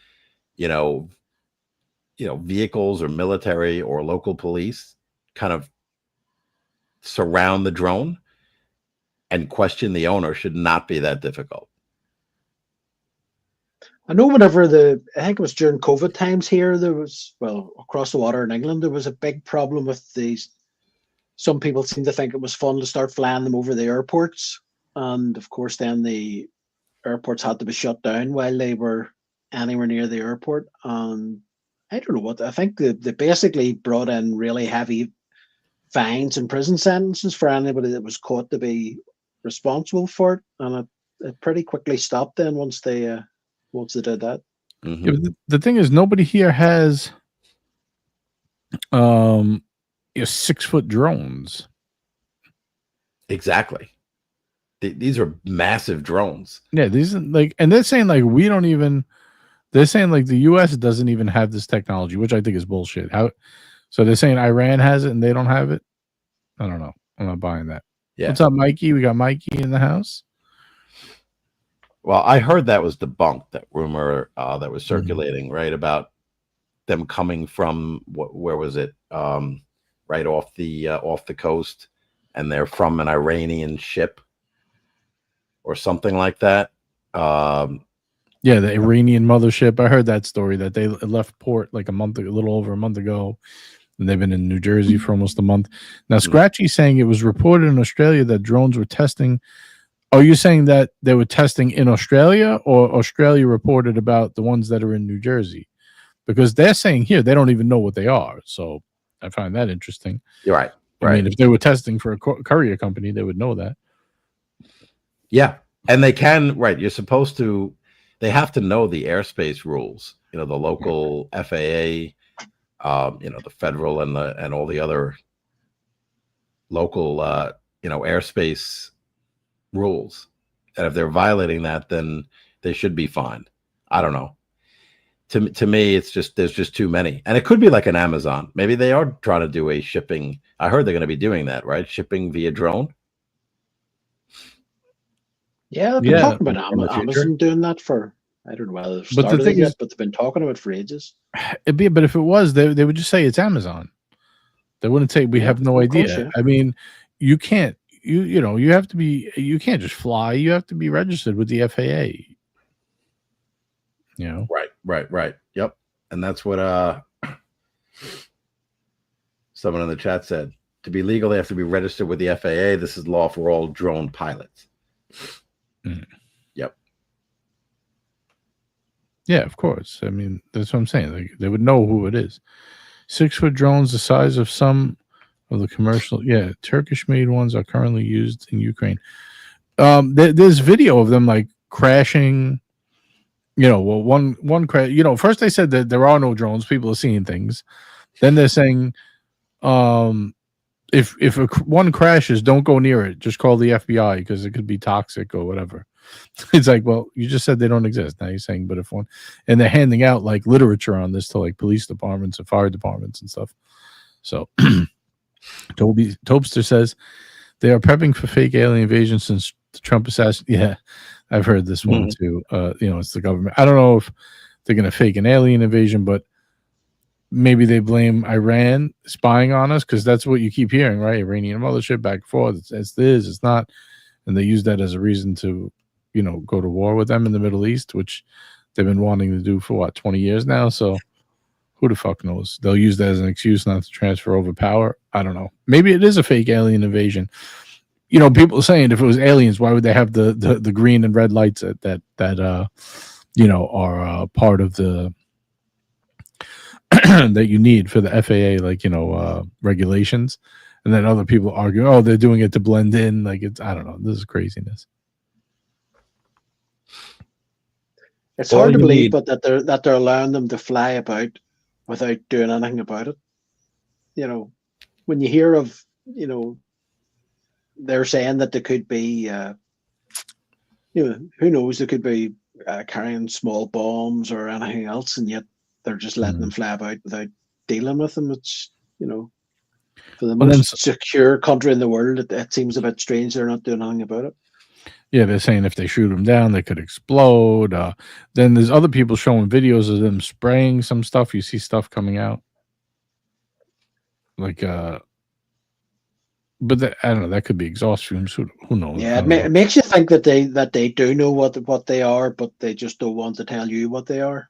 vehicles or military or local police kind of surround the drone and question the owner should not be that difficult. I know whenever I think it was during COVID times here, there was, across the water in England, there was a big problem with these. Some people seem to think it was fun to start flying them over the airports. And of course, then the airports had to be shut down while they were anywhere near the airport. And I don't know what, I think they basically brought in really heavy fines and prison sentences for anybody that was caught to be responsible for it. And it pretty quickly stopped then once they did that. Mm-hmm. Yeah, the thing is, nobody here has 6-foot drones. Exactly. These are massive drones. Yeah, these are and they're saying we don't even. They're saying the U.S. doesn't even have this technology, which I think is bullshit. So they're saying Iran has it and they don't have it. I don't know. I'm not buying that. Yeah. What's up, Mikey? We got Mikey in the house. Well, I heard that was debunked, that rumor that was circulating, right, about them coming from where was it? Right off the coast, and they're from an Iranian ship or something like that. Yeah, the Iranian mothership. I heard that story that they left port a little over a month ago, And they've been in New Jersey for almost a month. Now, Scratchy's saying it was reported in Australia that drones were testing. Are you saying that they were testing in Australia, or Australia reported about the ones that are in New Jersey? Because they're saying here they don't even know what they are. So I find that interesting. You're right. I mean, if they were testing for a courier company, they would know that. Yeah. And they can, right. You're supposed to, they have to know the airspace rules, you know, the local FAA, you know, the federal and all the other local, you know, airspace rules. And if they're violating that, then they should be fined. I don't know. To me, it's just, there's just too many. And it could be like an Amazon. Maybe they are trying to do a shipping. I heard they're going to be doing that, right? Shipping via drone. Yeah, I've been talking about Amazon doing that for, I don't know whether they've started it yet, but they've been talking about it for ages. But if it was, they would just say it's Amazon. They wouldn't say we have no idea. Course, yeah. I mean, you can't, you know, you have to be, you can't just fly. You have to be registered with the FAA. You know? Right. Yep. And that's what someone in the chat said. To be legal, they have to be registered with the FAA. This is law for all drone pilots. Yep. Yeah, of course. I mean, that's what I'm saying. Like, they would know who it is. 6-foot drones the size of some of the commercial. Yeah, Turkish-made ones are currently used in Ukraine. There's video of them like crashing. You know, well, one crash. You know, first they said that there are no drones. People are seeing things. Then they're saying, if one crashes, don't go near it. Just call the FBI because it could be toxic or whatever. It's like, well, you just said they don't exist. Now you're saying, but if one, and they're handing out like literature on this to like police departments and fire departments and stuff. So, Topster says they are prepping for fake alien invasion since the Trump assassin. Yeah. I've heard this one too. You know, it's the government. I don't know if they're going to fake an alien invasion, but maybe they blame Iran spying on us because that's what you keep hearing, right? Iranian mothership back and forth. It's this, it's not. And they use that as a reason to, you know, go to war with them in the Middle East, which they've been wanting to do for 20 years now. So who the fuck knows? They'll use that as an excuse not to transfer over power. I don't know. Maybe it is a fake alien invasion. You know, people are saying if it was aliens, why would they have the green and red lights that you know, are part of the that you need for the FAA, like, you know, regulations. And then other people argue, oh, they're doing it to blend in. Like, it's, I don't know. This is craziness. It's hard to believe, but that they're allowing them to fly about without doing anything about it. You know, when you hear of, you know, they're saying that there could be, you know, who knows, there could be carrying small bombs or anything else, and yet they're just letting them fly about without dealing with them. It's, you know, for the most secure country in the world, it seems a bit strange they're not doing anything about it. Yeah, they're saying if they shoot them down, they could explode. Then there's other people showing videos of them spraying some stuff. You see stuff coming out. Like, but I don't know. That could be exhaust fumes. Who knows? Yeah, it makes you think that they do know what they are, but they just don't want to tell you what they are.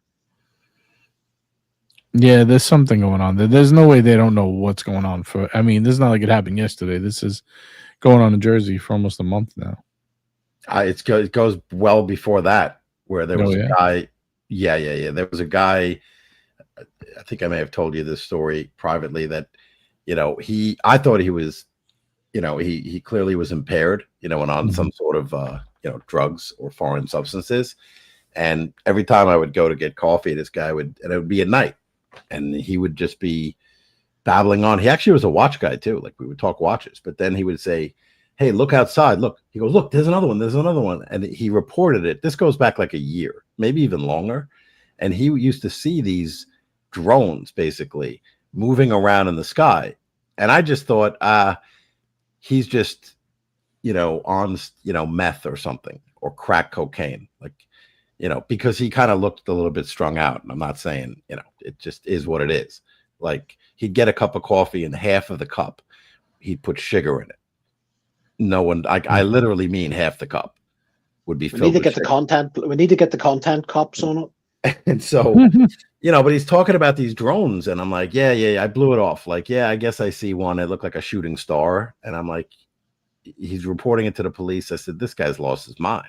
Yeah, there's something going on there. There's no way they don't know what's going on. I mean, this is not like it happened yesterday. This is going on in Jersey for almost a month now. It goes well before that, where there was a guy. Yeah. There was a guy. I think I may have told you this story privately. That, you know, I thought he was, you know, he clearly was impaired, you know, and on some sort of you know, drugs or foreign substances. And every time I would go to get coffee, this guy and it would be at night, and he would just be babbling on. He actually was a watch guy too. Like, we would talk watches, but then he would say, hey, look outside. Look, he goes, look, there's another one. There's another one. And he reported it. This goes back like a year, maybe even longer. And he used to see these drones basically moving around in the sky. And I just thought, he's just, you know, on, you know, meth or something, or crack cocaine. Like, you know, because he kind of looked a little bit strung out. And I'm not saying, you know, it just is what it is. Like, he'd get a cup of coffee and half of the cup, he'd put sugar in it. No one, I literally mean half the cup would be filled. We need to get the content. We need to get the content cups on it. And so, but he's talking about these drones, and I'm like, yeah, I blew it off. Like, yeah, I guess I see one. It looked like a shooting star. And I'm like, he's reporting it to the police. I said, this guy's lost his mind.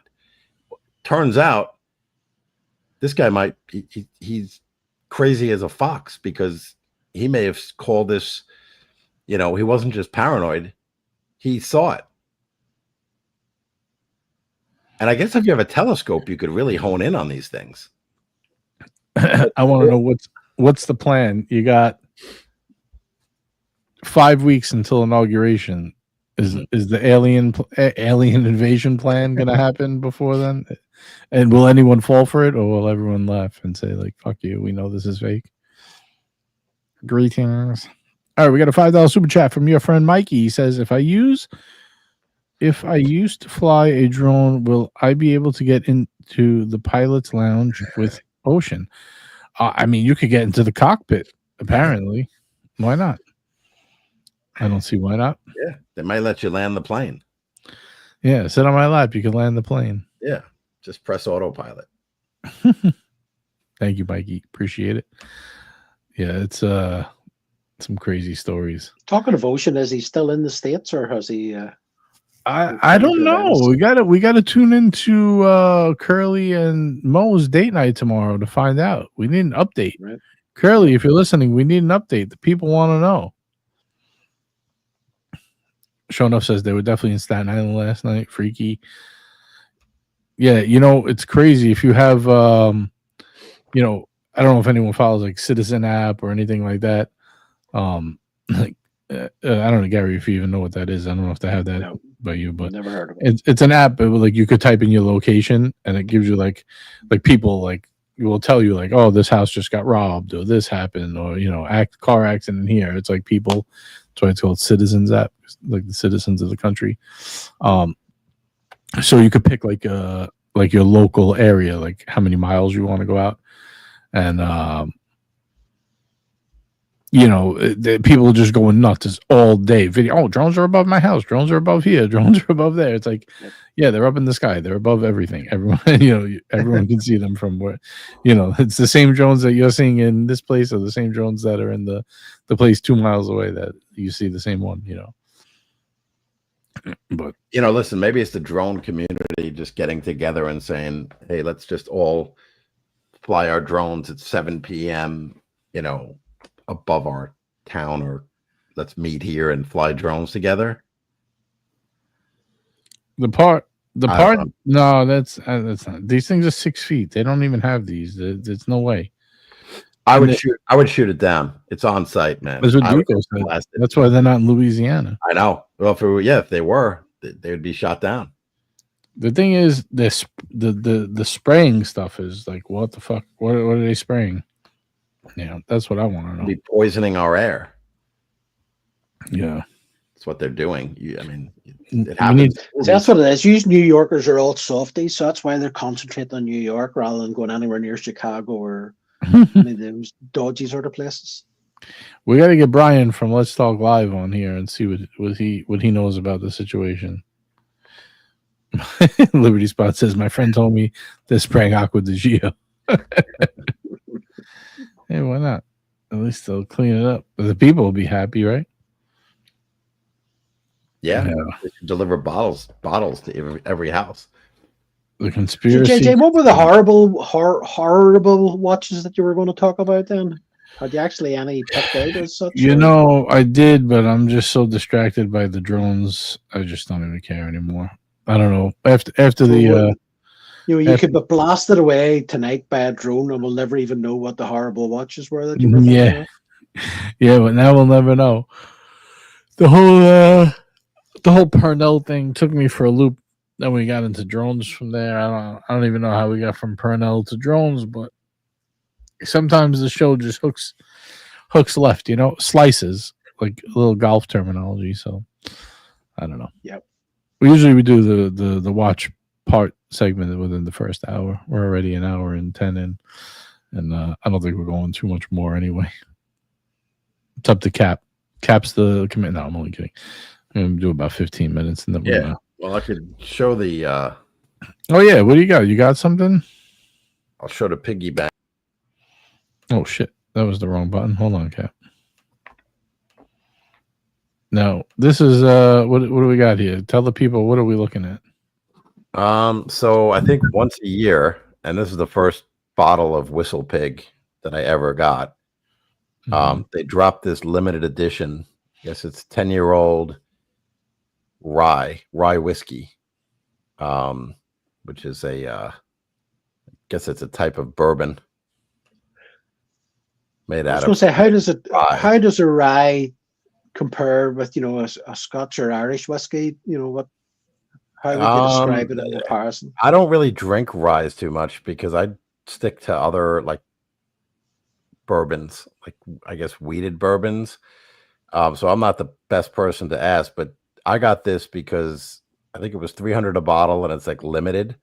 Turns out this guy he's crazy as a fox, because he may have called this, he wasn't just paranoid. He saw it. And I guess if you have a telescope, you could really hone in on these things. I want to know what's the plan. You got 5 weeks until inauguration. Is the alien invasion plan going to happen before then? And will anyone fall for it, or will everyone laugh and say, like, fuck you, we know this is fake? Greetings. All right, we got a $5 super chat from your friend Mikey. He says, if I used to fly a drone, will I be able to get into the pilot's lounge with Ocean? I mean, you could get into the cockpit, apparently. Why not? I don't see why not. Yeah, they might let you land the plane. Yeah, sit on my lap. You can land the plane. Yeah, just press autopilot. Thank you, Mikey. Appreciate it. Yeah, it's some crazy stories. Talking of Ocean, is he still in the States, or has he? I don't know. We gotta tune into Curly and Mo's date night tomorrow to find out. We need an update. Right. Curly, if you're listening, we need an update. The people want to know. Show Enough says they were definitely in Staten Island last night. Freaky. Yeah, it's crazy. If you have I don't know if anyone follows like Citizen app or anything like that. Like I don't know, Gary, if you even know what that is. I don't know if they have that by you, but never heard of it. It's an app, but like you could type in your location and it gives you like people like it will tell you like, oh, this house just got robbed, or this happened, or car accident here. It's like people. That's why it's called Citizens app, like the citizens of the country. So you could pick like your local area, like how many miles you want to go out, and people just going nuts all day. Video. Oh, drones are above my house. Drones are above here. Drones are above there. It's like, yeah, they're up in the sky. They're above everything. Everyone, everyone can see them from where, it's the same drones that you're seeing in this place, or the same drones that are in the place 2 miles away that you see the same one. But listen, maybe it's the drone community just getting together and saying, hey, let's just all fly our drones at 7 p.m. above our town, or let's meet here and fly drones together. No, that's not. These things are 6 feet. They don't even have these. There's no way. I would shoot it down. It's on site, man. That's what Duco said. That's why they're not in Louisiana. I know. Well, if they were, they would be shot down. The thing is, the spraying stuff is like, what the fuck? What are they spraying? Yeah, that's what I want to know. Be poisoning our air. Yeah, that's what they're doing. It happens. That's what it is. Usually New Yorkers are all softies, so that's why they're concentrating on New York rather than going anywhere near Chicago or any of those dodgy sort of places. We got to get Brian from Let's Talk Live on here and see what he knows about the situation. Liberty Spot says, my friend told me they're spraying Aqua di Gio. Hey, why not? At least they'll clean it up. But the people will be happy, right? Yeah. They should deliver bottles to every house. The conspiracy. JJ, what were the horrible watches that you were going to talk about then? Had you actually any picked out as such? I did, but I'm just so distracted by the drones. I just don't even care anymore. I don't know. After the you could be blasted away tonight by a drone, and we'll never even know what the horrible watches were that you were yeah, but now we'll never know. The whole Purnell thing took me for a loop. Then we got into drones from there. I don't even know how we got from Purnell to drones, but sometimes the show just hooks left, slices, like a little golf terminology. So I don't know. Yep. We do the watch part segment within the first hour. We're already an hour and 10 in, and I don't think we're going too much more anyway. It's up to Cap. Cap's the commit. No, I'm only kidding. I'm gonna do about 15 minutes, and then well, I could show the. Oh yeah, what do you got? You got something? I'll show the piggyback Oh shit, that was the wrong button. Hold on, Cap. No, this is what do we got here? Tell the people what are we looking at? So I think once a year, and this is the first bottle of Whistle Pig that I ever got. They dropped this limited edition. I guess it's 10-year-old rye whiskey, which is a I guess it's a type of bourbon made out of. I was going to say, rye. how does a rye compare with a Scotch or Irish whiskey? How would you describe it in comparison? I don't really drink ryes too much because I stick to other like bourbons, like I guess weeded bourbons. So I'm not the best person to ask, but I got this because I think it was $300 a bottle and it's like limited,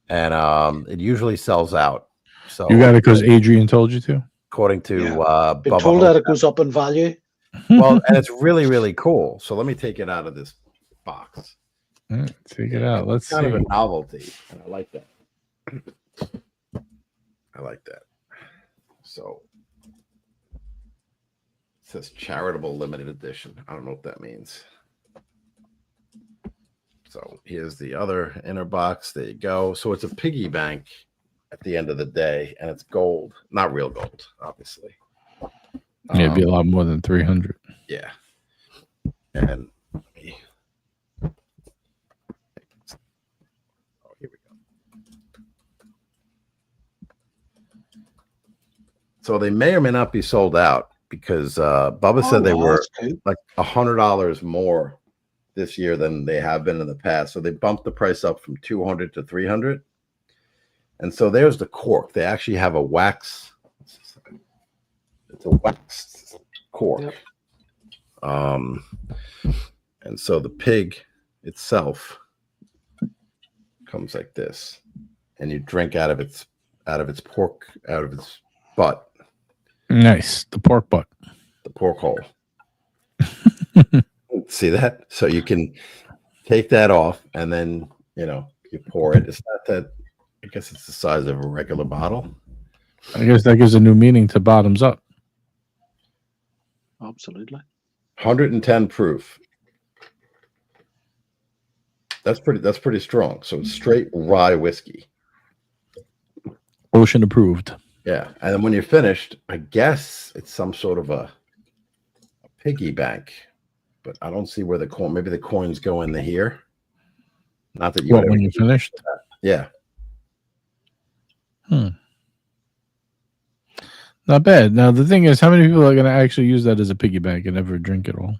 and it usually sells out. So you got it because Adrian told you to. According to been told that it goes up in value. Well, and it's really, really cool. So let me take it out of this box. Take it out. Let's see. Kind of a novelty, and I like that. I like that. So it says charitable limited edition. I don't know what that means. So here's the other inner box. There you go. So it's a piggy bank at the end of the day, and it's gold, not real gold, obviously. Yeah, it'd be a lot more than 300. Yeah. And let me... Oh, here we go. So they may or may not be sold out because Bubba said they were like $100 more this year than they have been in the past. So they bumped the price up from 200 to 300. And so there's the cork. They actually have a wax. It's a wax cork. Yep. And so the pig itself comes like this, and you drink out of its butt. Nice, the pork butt, the pork hole. See that? So you can take that off, and then you pour it. It's not that. I guess it's the size of a regular bottle. I guess that gives a new meaning to bottoms up. Absolutely. 110 proof. That's pretty strong. So it's straight rye whiskey. Ocean approved. Yeah. And then when you're finished, I guess it's some sort of a piggy bank. But I don't see where the coin, maybe the coins go in here. Not that you when you're finished? Yeah. Not bad. Now the thing is, how many people are going to actually use that as a piggy bank and never drink it all?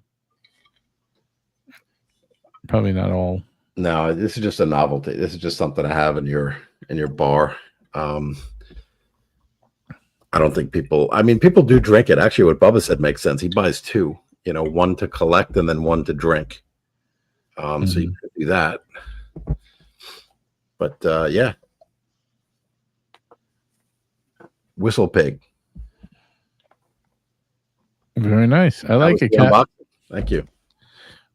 Probably not all. No, this is just a novelty. This is just something to have in your bar. I don't think people do drink it. Actually, what Bubba said makes sense. He buys two, one to collect and then one to drink. So you could do that. But yeah. Whistle Pig. Very nice. I like it, Cat. Thank you.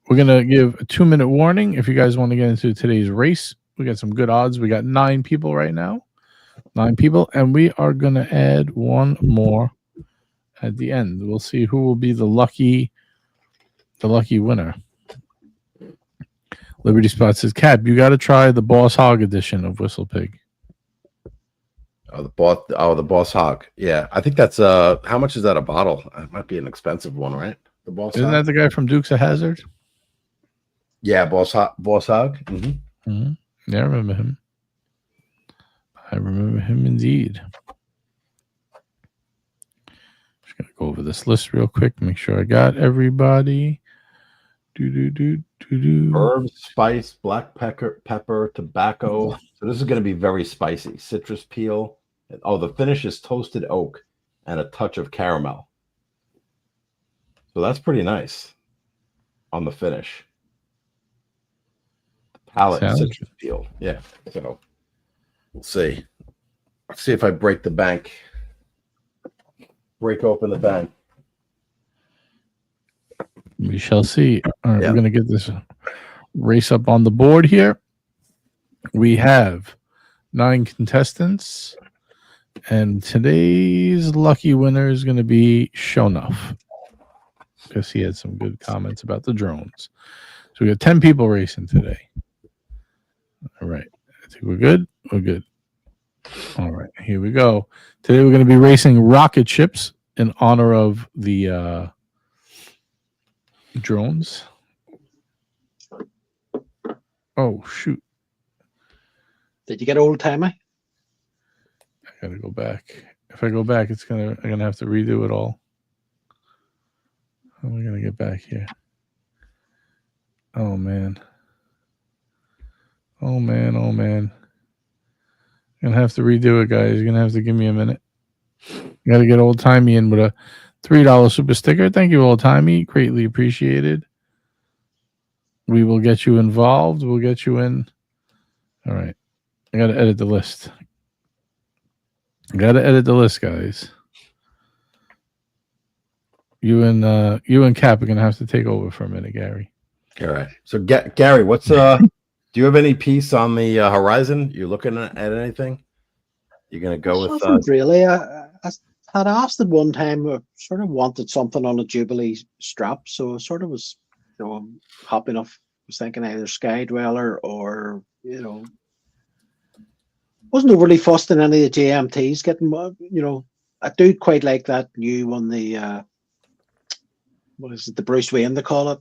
We're going to give a 2-minute warning if you guys want to get into today's race. We got some good odds. We got 9 people right now. 9 people. And we are going to add one more at the end. We'll see who will be the lucky winner. Liberty Spot says, Cap, you got to try the Boss Hog edition of Whistle Pig. Oh, the Boss Hog. Yeah, I think that's how much is that a bottle? It might be an expensive one, right? The Boss Isn't Hog? that the guy from Dukes of Hazzard? Yeah, Boss Hog. Mm-hmm. Yeah, I remember him. I remember him indeed. Just gonna go over this list real quick, make sure I got everybody. Herbs, spice, black pepper, tobacco. So this is going to be very spicy. Citrus peel. Oh, the finish is toasted oak and a touch of caramel. So that's pretty nice on the finish. The palate, citrus peel. Yeah. So we'll see. Let's see if I break the bank. Break open the bank. We shall see. All right, We're going to get this race up on the board here. We have 9 contestants. And today's lucky winner is going to be Shonuff, because he had some good comments about the drones. So we got 10 people racing today. All right. I think we're good. We're good. All right. Here we go. Today we're going to be racing rocket ships in honor of the drones. Oh, shoot. Did you get old timey? I got to go back. If I go back, I'm going to have to redo it all. How am I going to get back here? Oh, man. Oh, man. Oh, man. I'm going to have to redo it, guys. You're going to have to give me a minute. Got to get Old Timey in with a $3 super sticker. Thank you, Old Timey. Greatly appreciated. We will get you involved. We'll get you in. All right. I got to edit the list. Guys. You and Cap are going to have to take over for a minute, Gary. All right. So, Gary, what's do you have any piece on the horizon? You looking at anything? You're going to go with really. I had asked at one time. I sort of wanted something on a Jubilee strap, so I sort of was, happy enough. I was thinking either Sky Dweller or wasn't overly fussed in any of the JMTs. Getting I do quite like that new one. The what is it? The Bruce Wayne they call it.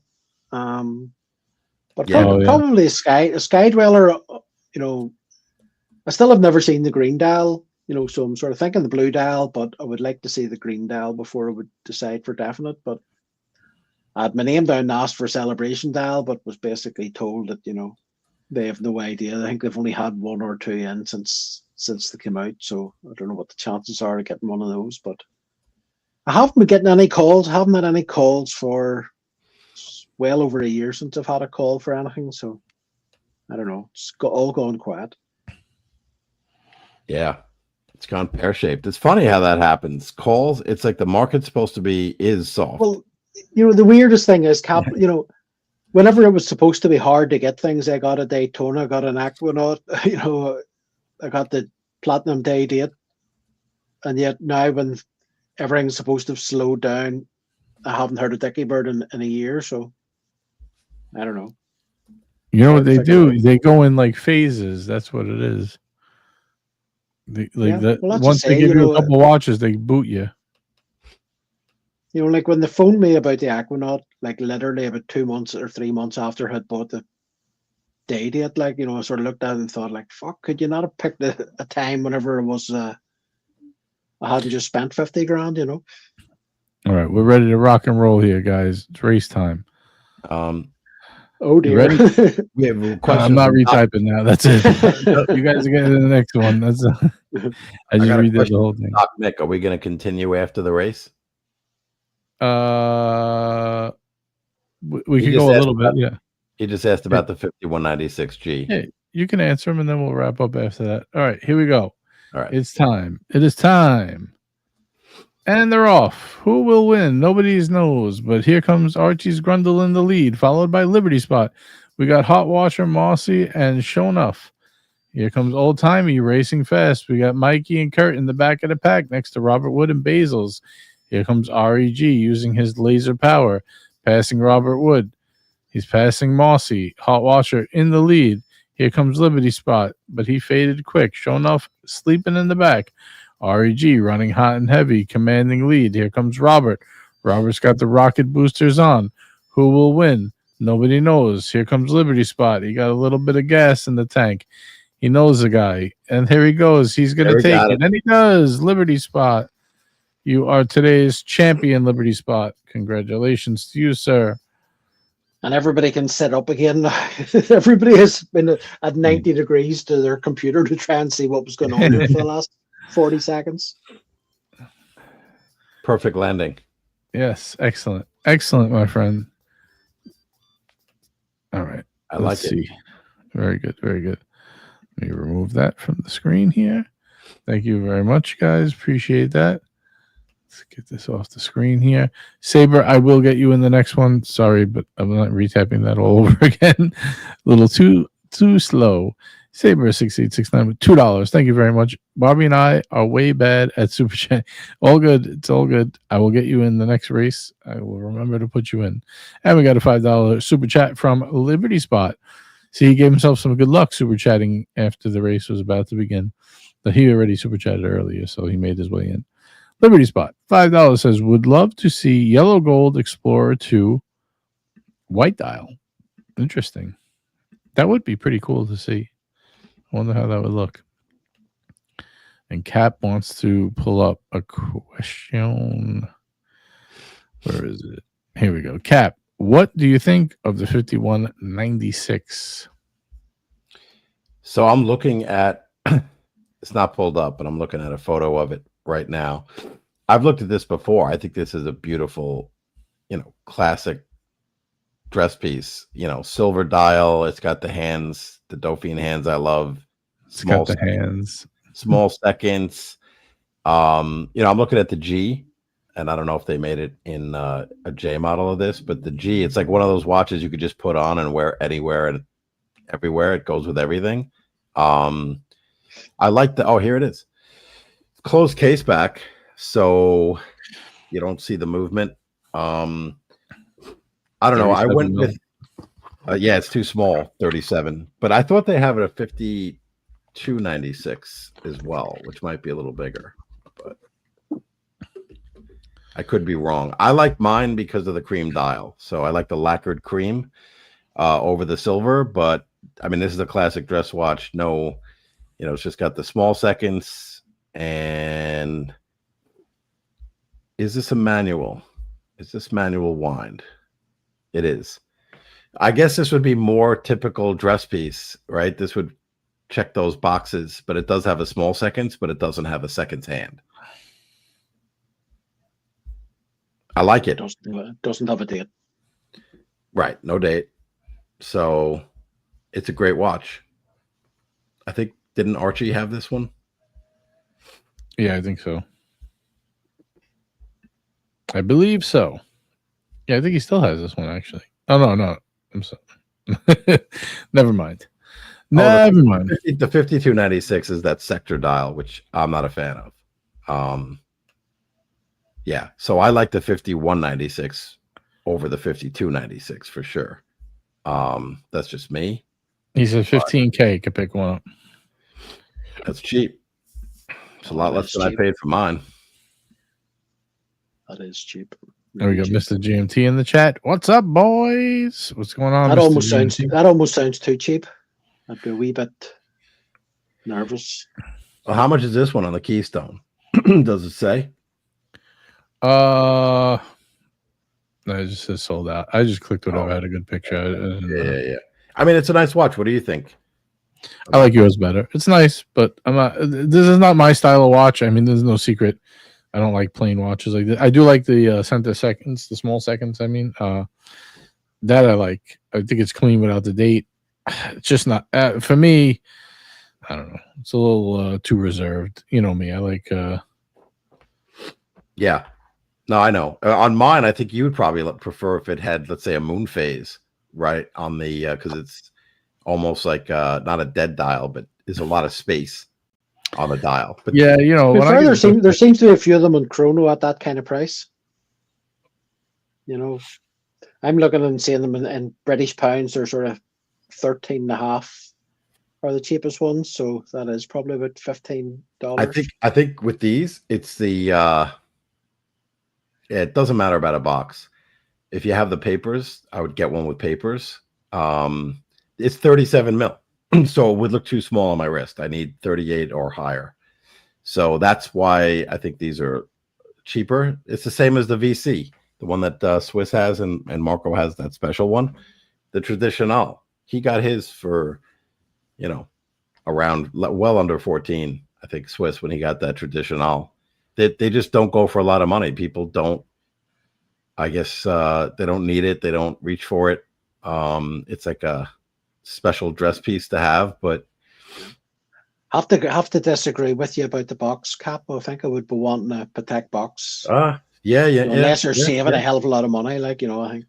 But probably a Sky Dweller. I still have never seen the green dial. So I'm sort of thinking the blue dial, but I would like to see the green dial before I would decide for definite. But I had my name down and asked for celebration dial, but was basically told that they have no idea. I think they've only had one or two in since they came out, so I don't know what the chances are of getting one of those. But I haven't been getting any calls. I haven't had any calls for well over a year since I've had a call for anything. So I don't know. It's all gone quiet. Yeah, it's gone pear-shaped. It's funny how that happens. Calls, it's like the market's supposed to be is soft. Well, the weirdest thing is, whenever it was supposed to be hard to get things, I got a Daytona, I got an Aquanaut, I got the Platinum Day date. And yet now when everything's supposed to have slowed down, I haven't heard a Dickie Bird in a year, so I don't know. You know what they do? They go in like phases. That's what it is. Once they give you a couple watches, they boot you. Like when they phoned me about the Aquanaut, like literally about 2 months or 3 months after I had bought the day date, I sort of looked at it and thought, like, fuck, could you not have picked a time whenever it was I hadn't just spent 50 grand, All right, we're ready to rock and roll here, guys. It's race time. Oh dear. Ready? We have a question. I'm not retyping now. That's it. You guys are getting to the next one. That's I just read the whole thing. Mick, are we going to continue after the race? We can go a little bit. Yeah. He just asked about the 5196G. Yeah, you can answer him, and then we'll wrap up after that. All right, here we go. All right, it's time. It is time. And they're off. Who will win? Nobody knows. But here comes Archie's Grundle in the lead, followed by Liberty Spot. We got Hot Washer, Mossy, and Shonuff. Here comes Old Timey racing fast. We got Mikey and Kurt in the back of the pack next to Robert Wood and Bazels. Here comes REG using his laser power, passing Robert Wood. He's passing Mossy. Hot Washer in the lead. Here comes Liberty Spot, but he faded quick. Shonuff sleeping in the back. REG running hot and heavy, commanding lead. Here comes Robert. Robert's got the rocket boosters on. Who will win? Nobody knows. Here comes Liberty Spot. He got a little bit of gas in the tank. He knows the guy. And here he goes. He's going to take it. And he does. Liberty Spot. You are today's champion, Liberty Spot. Congratulations to you, sir. And everybody can sit up again. Everybody has been at 90 degrees to their computer to try and see what was going on there for the last 40 seconds. Perfect landing. Yes, excellent. Excellent, my friend. All right. Let's see. Very good. Very good. Let me remove that from the screen here. Thank you very much, guys. Appreciate that. Let's get this off the screen here. Saber, I will get you in the next one. Sorry, but I'm not retyping that all over again. A little too slow. Saber6869 with $2. Thank you very much. Bobby and I are way bad at super chat. All good. It's all good. I will get you in the next race. I will remember to put you in. And we got a $5 super chat from Liberty Spot. See, he gave himself some good luck super chatting after the race was about to begin. But he already super chatted earlier, so he made his way in. Liberty Spot, $5 says, would love to see Yellow Gold Explorer 2 white dial. Interesting. That would be pretty cool to see. I wonder how that would look. And Cap wants to pull up a question. Where is it? Here we go. Cap, what do you think of the 5196? So I'm looking at, it's not pulled up, but I'm looking at a photo of it right now. I've looked at this before. I think this is a beautiful, classic dress piece. Silver dial. It's got the hands, the Dauphine hands I love. It's got the hands. Small seconds. I'm looking at the G, and I don't know if they made it in a J model of this, but the G, it's like one of those watches you could just put on and wear anywhere and everywhere. It goes with everything. I like here it is. Closed case back, so you don't see the movement. I don't know. I went with it's too small, 37. But I thought they have it at 5296 as well, which might be a little bigger. But I could be wrong. I like mine because of the cream dial. So I like the lacquered cream over the silver. But I mean, this is a classic dress watch. No, it's just got the small seconds. And is this a manual? Is this manual wind? It is. I guess this would be more typical dress piece, right? This would check those boxes, but it does have a small seconds, but it doesn't have a seconds hand. I like it. Doesn't have a date. Right, no date. So it's a great watch. I think, didn't Archie have this one? Yeah, I think so. I believe so. Yeah, I think he still has this one, actually. Oh, no. I'm sorry. Never mind. Never mind. The 5296 is that sector dial, which I'm not a fan of. Yeah, so I like the 5196 over the 5296 for sure. That's just me. He said 15K could pick one up. That's cheap. It's a lot less than I paid for mine. That is cheap. There we go, Mr. GMT in the chat. What's up, boys? What's going on? That almost sounds too cheap. I'd be a wee bit nervous. Well, how much is this one on the Keystone? Does it say? No, it just says sold out. I just clicked whatever had a good picture. Yeah. I mean, it's a nice watch. What do you think? I like yours better. It's nice, but I'm not. This is not my style of watch. I mean, there's no secret. I don't like plain watches like this. I do like the center seconds, the small seconds. I mean, that I like. I think it's clean without the date. It's just not for me. I don't know. It's a little too reserved. You know me. I like. Yeah. No, I know. On mine, I think you would probably prefer if it had, let's say, a moon phase, right? On the because it's almost like not a dead dial, but there's a lot of space on the dial. But yeah, there seems to be a few of them on chrono at that kind of price. I'm looking and seeing them in British pounds. They're sort of 13.5 are the cheapest ones, so that is probably about $15. I think with these, it's the it doesn't matter about a box. If you have the papers, I would get one with papers. It's 37 mil. So it would look too small on my wrist. I need 38 or higher. So that's why I think these are cheaper. It's the same as the VC, the one that Swiss has and Marco has, that special one. The Traditional. He got his for, around well under 14, I think, Swiss, when he got that Traditional. They just don't go for a lot of money. People don't, I guess, they don't need it. They don't reach for it. It's like a special dress piece to have, but have to disagree with you about the box cap. I think I would be wanting a Patek box. Unless you're saving a hell of a lot of money, I think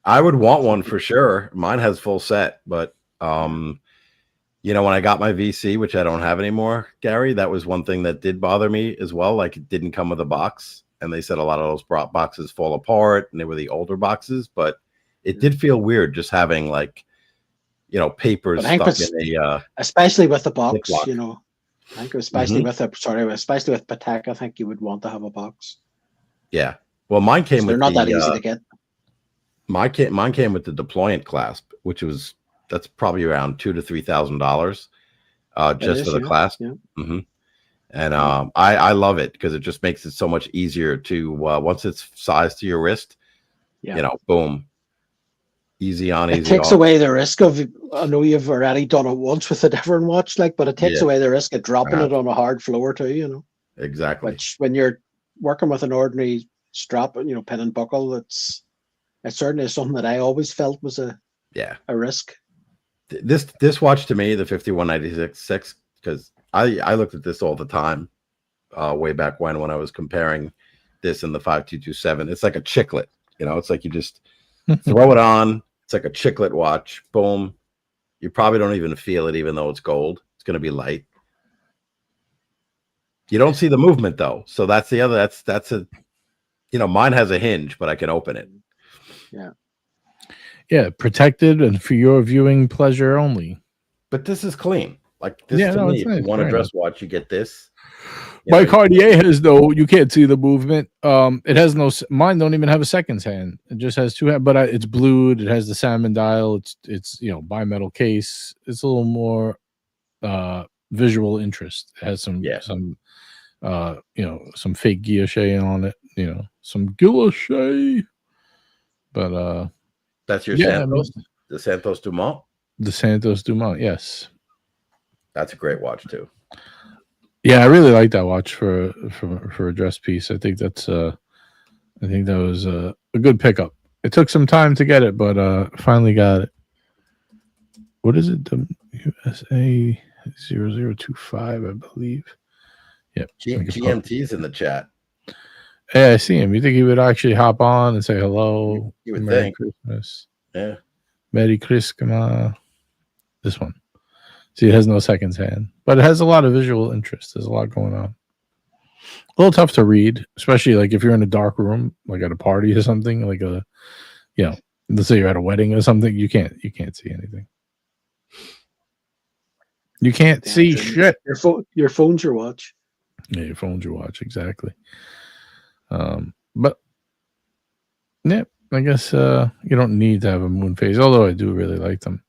I would want one for sure. Mine has full set, but You know, when I got my VC, which I don't have anymore, Gary, that was one thing that did bother me as well. Like it didn't come with a box. And they said a lot of those boxes fall apart and they were the older boxes, but it did feel weird just having like, you know, papers stuck in a especially with the box, Ziploc. you know. I think especially with especially with Patek, I think you would want to have a box. Yeah. Well, mine came with they're not that easy to get. Mine came with the deployant clasp, which was that's probably around $2,000 to $3,000 just for the clasp. Yeah. Mm-hmm. And I love it because it just makes it so much easier to once it's sized to your wrist, you know, boom, easy on, easy off. It takes away the risk of. I know you've already done it once with a different watch, like, but it takes away the risk of dropping it on a hard floor too. You know, exactly. Which when you're working with an ordinary strap, you know, pin and buckle, it certainly is something that I always felt was a risk. This watch to me, the 5196, because I looked at this all the time, way back when I was comparing this and the 5227. It's like a chiclet, you know. It's like you just throw it on. It's like a chiclet watch. Boom. You probably don't even feel it, even though it's gold. It's going to be light. You don't see the movement though, so that's the other. That's a, you know, mine has a hinge, but I can open it. Yeah, protected and for your viewing pleasure only. But this is clean. Like this to me, if you want a dress watch, you get this. My Cartier has you can't see the movement. It has no, mine don't even have a seconds hand. It just has two hands, but it's blued. It has the salmon dial. It's you know, bimetal case. It's a little more visual interest. It has some you know, some fake guilloche on it, you know, some guilloche. But that's your Santos, the Santos Dumont. The Santos Dumont, yes. That's a great watch too. Yeah, I really like that watch for a dress piece. I think that's I think that was a good pickup. It took some time to get it, but finally got it. What is it? The USA 0025, I believe. Yep. GMT's in the chat. Yeah, I see him. You think he would actually hop on and say hello? You would Merry think. Christmas. Yeah. Merry Christmas. This one. See, it has no seconds hand, but it has a lot of visual interest. There's a lot going on. A little tough to read, especially like if you're in a dark room, like at a party or something, like a, you know, let's say you're at a wedding or something. You can't see anything. You can't see shit. Your phone's your watch. Yeah, your phone's your watch, exactly. But yeah, I guess you don't need to have a moon phase, although I do really like them.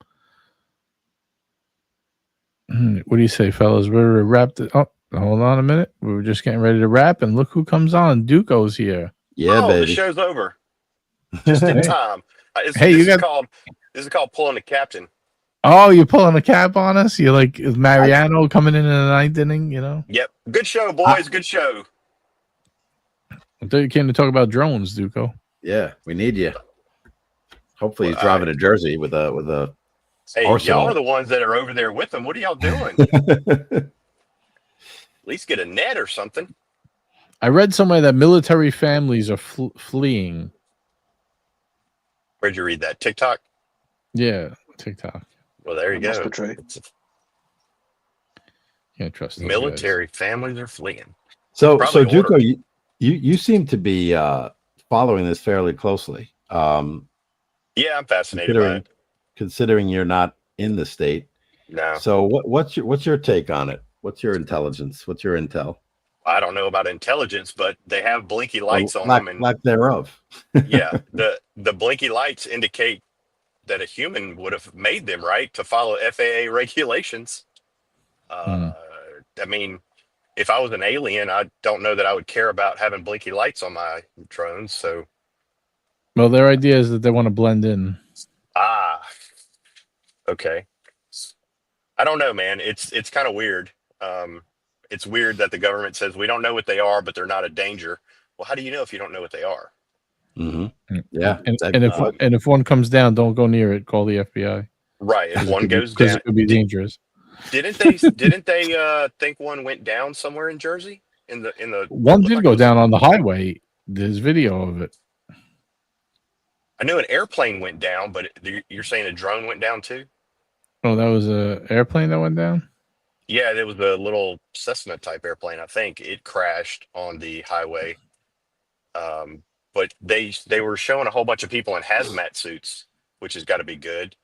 What do you say, fellas? We're wrapped. Oh, hold on a minute. We were just getting ready to wrap, and look who comes on. Duco's here. Yeah, baby. The show's over. Just in time. This is called pulling the captain. Oh, you're pulling a cap on us? You're like Mariano coming in the ninth inning, you know? Yep. Good show, boys. Good show. I thought you came to talk about drones, Duco. Yeah, we need you. Hopefully he's driving to Jersey with a Hey, arsenal. y'all are the ones that are over there with them. What are y'all doing? At least get a net or something. I read somewhere that military families are fleeing. Where'd you read that? TikTok? Yeah, TikTok. Well, there you go. Must be true. Can't trust those Military families are fleeing. So Duco, you seem to be following this fairly closely. Yeah, I'm fascinated by it. Considering you're not in the state. No. So what's your take on it? What's your intelligence? What's your intel? I don't know about intelligence, but they have blinky lights on them, and lack thereof. yeah, the blinky lights indicate that a human would have made them, right, to follow FAA regulations. I mean, if I was an alien, I don't know that I would care about having blinky lights on my drones. So, well, their idea is that they want to blend in. Okay. I don't know, man. It's kind of weird. It's weird that the government says we don't know what they are, but they're not a danger. Well, how do you know if you don't know what they are? Mm-hmm. Yeah, and if one comes down, don't go near it. Call the FBI. Right. If one goes down, it could be dangerous. Didn't they think one went down somewhere in Jersey? In the one did go down on the highway. There's video of it. I knew an airplane went down, but you're saying a drone went down too? Oh, that was a airplane that went down? Yeah, there was a little Cessna type airplane. I think it crashed on the highway. But they were showing a whole bunch of people in hazmat suits, which has got to be good.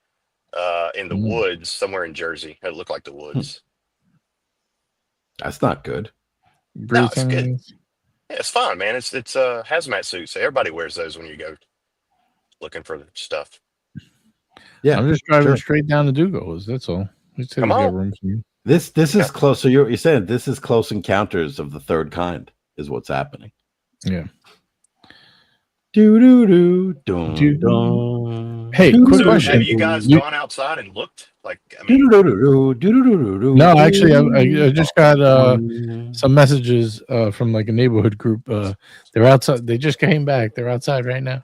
In the woods somewhere in Jersey. It looked like the woods. That's not good. No, it's good. Yeah, it's fine, man. It's hazmat suits. So everybody wears those when you go looking for stuff. Yeah, I'm just driving straight down to Dugo's. That's all. Come on. Room for you. This is close. So you're saying this is close encounters of the third kind is what's happening. Yeah. Do do do dun dun. Hey, quick question: have you guys gone outside and looked? Like, I mean, no, actually, I just got some messages from like a neighborhood group. They're outside. They just came back. They're outside right now.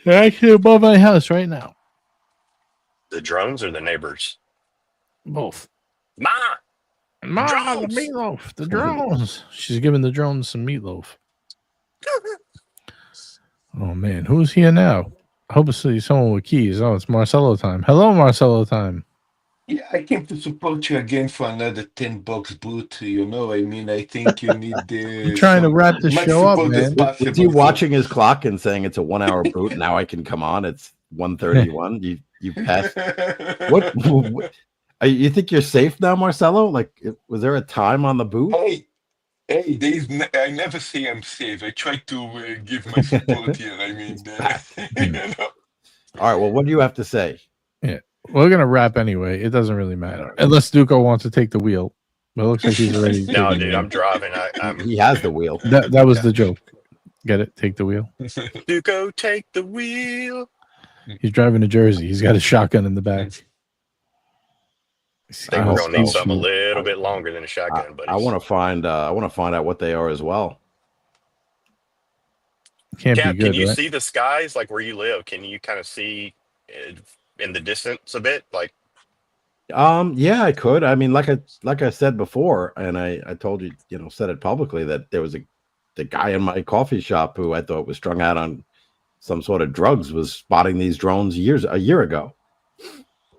They're actually above my house right now. the drones or the neighbors? Both. Ma, the drones! meatloaf. The drones. She's giving the drones some meatloaf. Oh man, who's here now? I hope it's someone with keys. Oh, it's Marcelo time. Hello, Marcelo time. Yeah, I came to support you again for another $10 boot. You know, I mean, I think you need. You're trying to wrap the show up, man. Is he watching his clock and saying it's a 1 hour boot? Now I can come on. It's 1:31. You passed. What? You think you're safe now, Marcelo? Like, was there a time on the boot? Hey, I never say I'm safe. I try to give my support here. I mean, you know. All right. Well, what do you have to say? Yeah, we're gonna wrap anyway. It doesn't really matter unless Duco wants to take the wheel. But it looks like he's already. No, dude, I'm driving. He has the wheel. That was the joke. Get it? Take the wheel. Duco, take the wheel. He's driving to Jersey. He's got a shotgun in the back. I think we're gonna need something a little bit longer than a shotgun, but I want to find out what they are as well. Can't Cap, be good, can you right? see the skies like where you live? Can you kind of see in the distance a bit? Like, yeah, I could. I mean, like I said before, and I told you, said it publicly that there was the guy in my coffee shop who I thought was strung out on some sort of drugs was spotting these drones a year ago.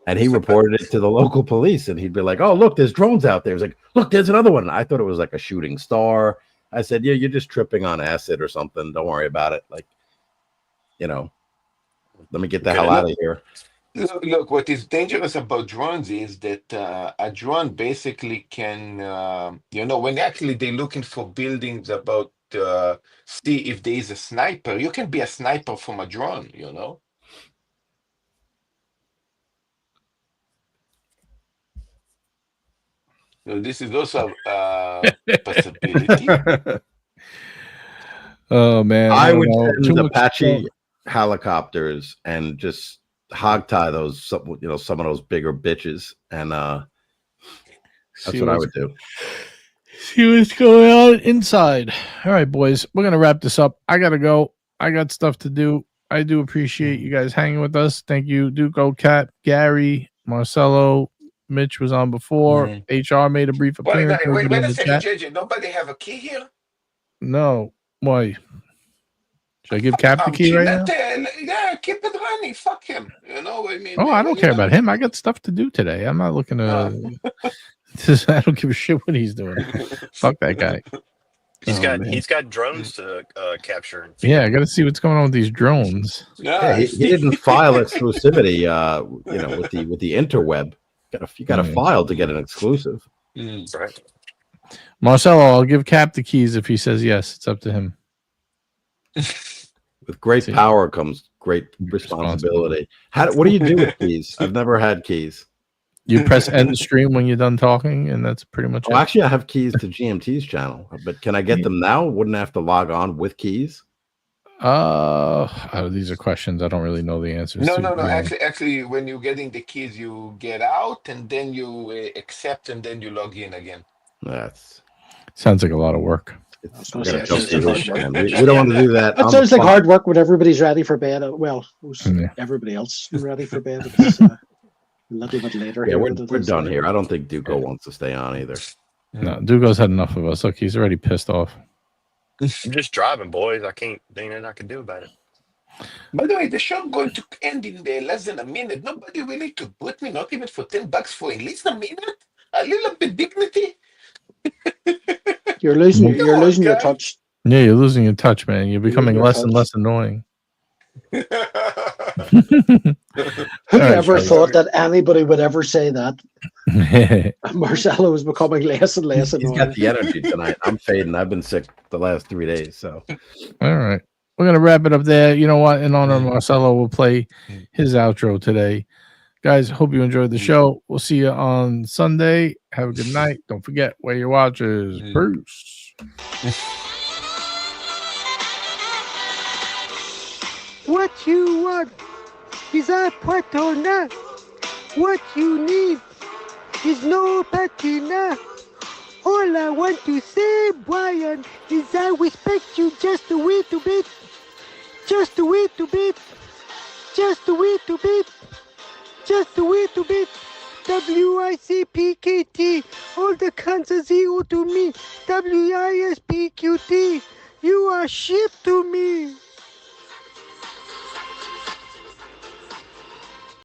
And he reported it to the local police, and he'd be like, "Oh, look, there's drones out there." He's like, "Look, there's another one." I thought it was like a shooting star. I said, "Yeah, you're just tripping on acid or something. Don't worry about it. Like, let me get the hell out of here." Look, what is dangerous about drones is that a drone basically can, when actually they're looking for buildings about see if there is a sniper. You can be a sniper from a drone, So this is also a possibility. Oh man, I would send Apache helicopters and just hogtie those, some of those bigger bitches, and that's what I would do. See what's going on inside. All right, boys, we're gonna wrap this up. I gotta go. I got stuff to do. I do appreciate you guys hanging with us. Thank you, Duco, Cat, Gary, Marcelo. Mitch was on before. HR made a brief appearance. Wait a second, JJ. Nobody have a key here? No. Why? Should I give Cap the key right now? Yeah, keep it running. Fuck him. I mean. Oh, I don't care about him. I got stuff to do today. I'm not looking to. I don't give a shit what he's doing. Fuck that guy. He's got drones to capture. Yeah, I got to see what's going on with these drones. Yeah, he didn't file exclusivity. With the interweb. You got to file to get an exclusive. Right. Marcelo, I'll give Cap the keys if he says yes. It's up to him. With great power comes great responsibility. What do you do with keys? I've never had keys. You press end stream when you're done talking, and that's pretty much it. Actually, I have keys to GMT's channel, but can I get them now? Wouldn't I have to log on with keys? These are questions I don't really know the answers No. to. Actually, when you're getting the keys, you get out and then you accept and then you log in again. That's sounds like a lot of work. We don't want to do that. That sounds like hard work when everybody's ready for bed. Well, everybody else is ready for bed. It's a little bit later. Yeah, we're done here. I don't think Duco wants to stay on either. No, Duco's had enough of us. Look, he's already pissed off. I'm just driving, boys. I can't. Ain't nothing I can do about it. By the way, the show going to end in less than a minute. Nobody willing to put me, not even for $10 for at least a minute? A little bit dignity? You're losing Come you're on, losing your guys. touch. Yeah, you're losing your touch, man. You're becoming your less and touch. less annoying. Whoever Charlie. thought that anybody would ever say that? Marcelo is becoming less and less He's annoying. got the energy tonight. I'm fading. I've been sick the last 3 days. So, All right. We're going to wrap it up there. You know what? In honor of Marcelo, we'll play his outro today. Guys, hope you enjoyed the show. We'll see you on Sunday. Have a good night. Don't forget, wear your watches. Bruce. What you want is a patina. What you need is no patina. All I want to say, Brian, is I respect you just a little bit. Just a little bit. Just a little bit. Just a little bit. WICPKT. All the counts are zero to me. WISPQT. You are shit to me.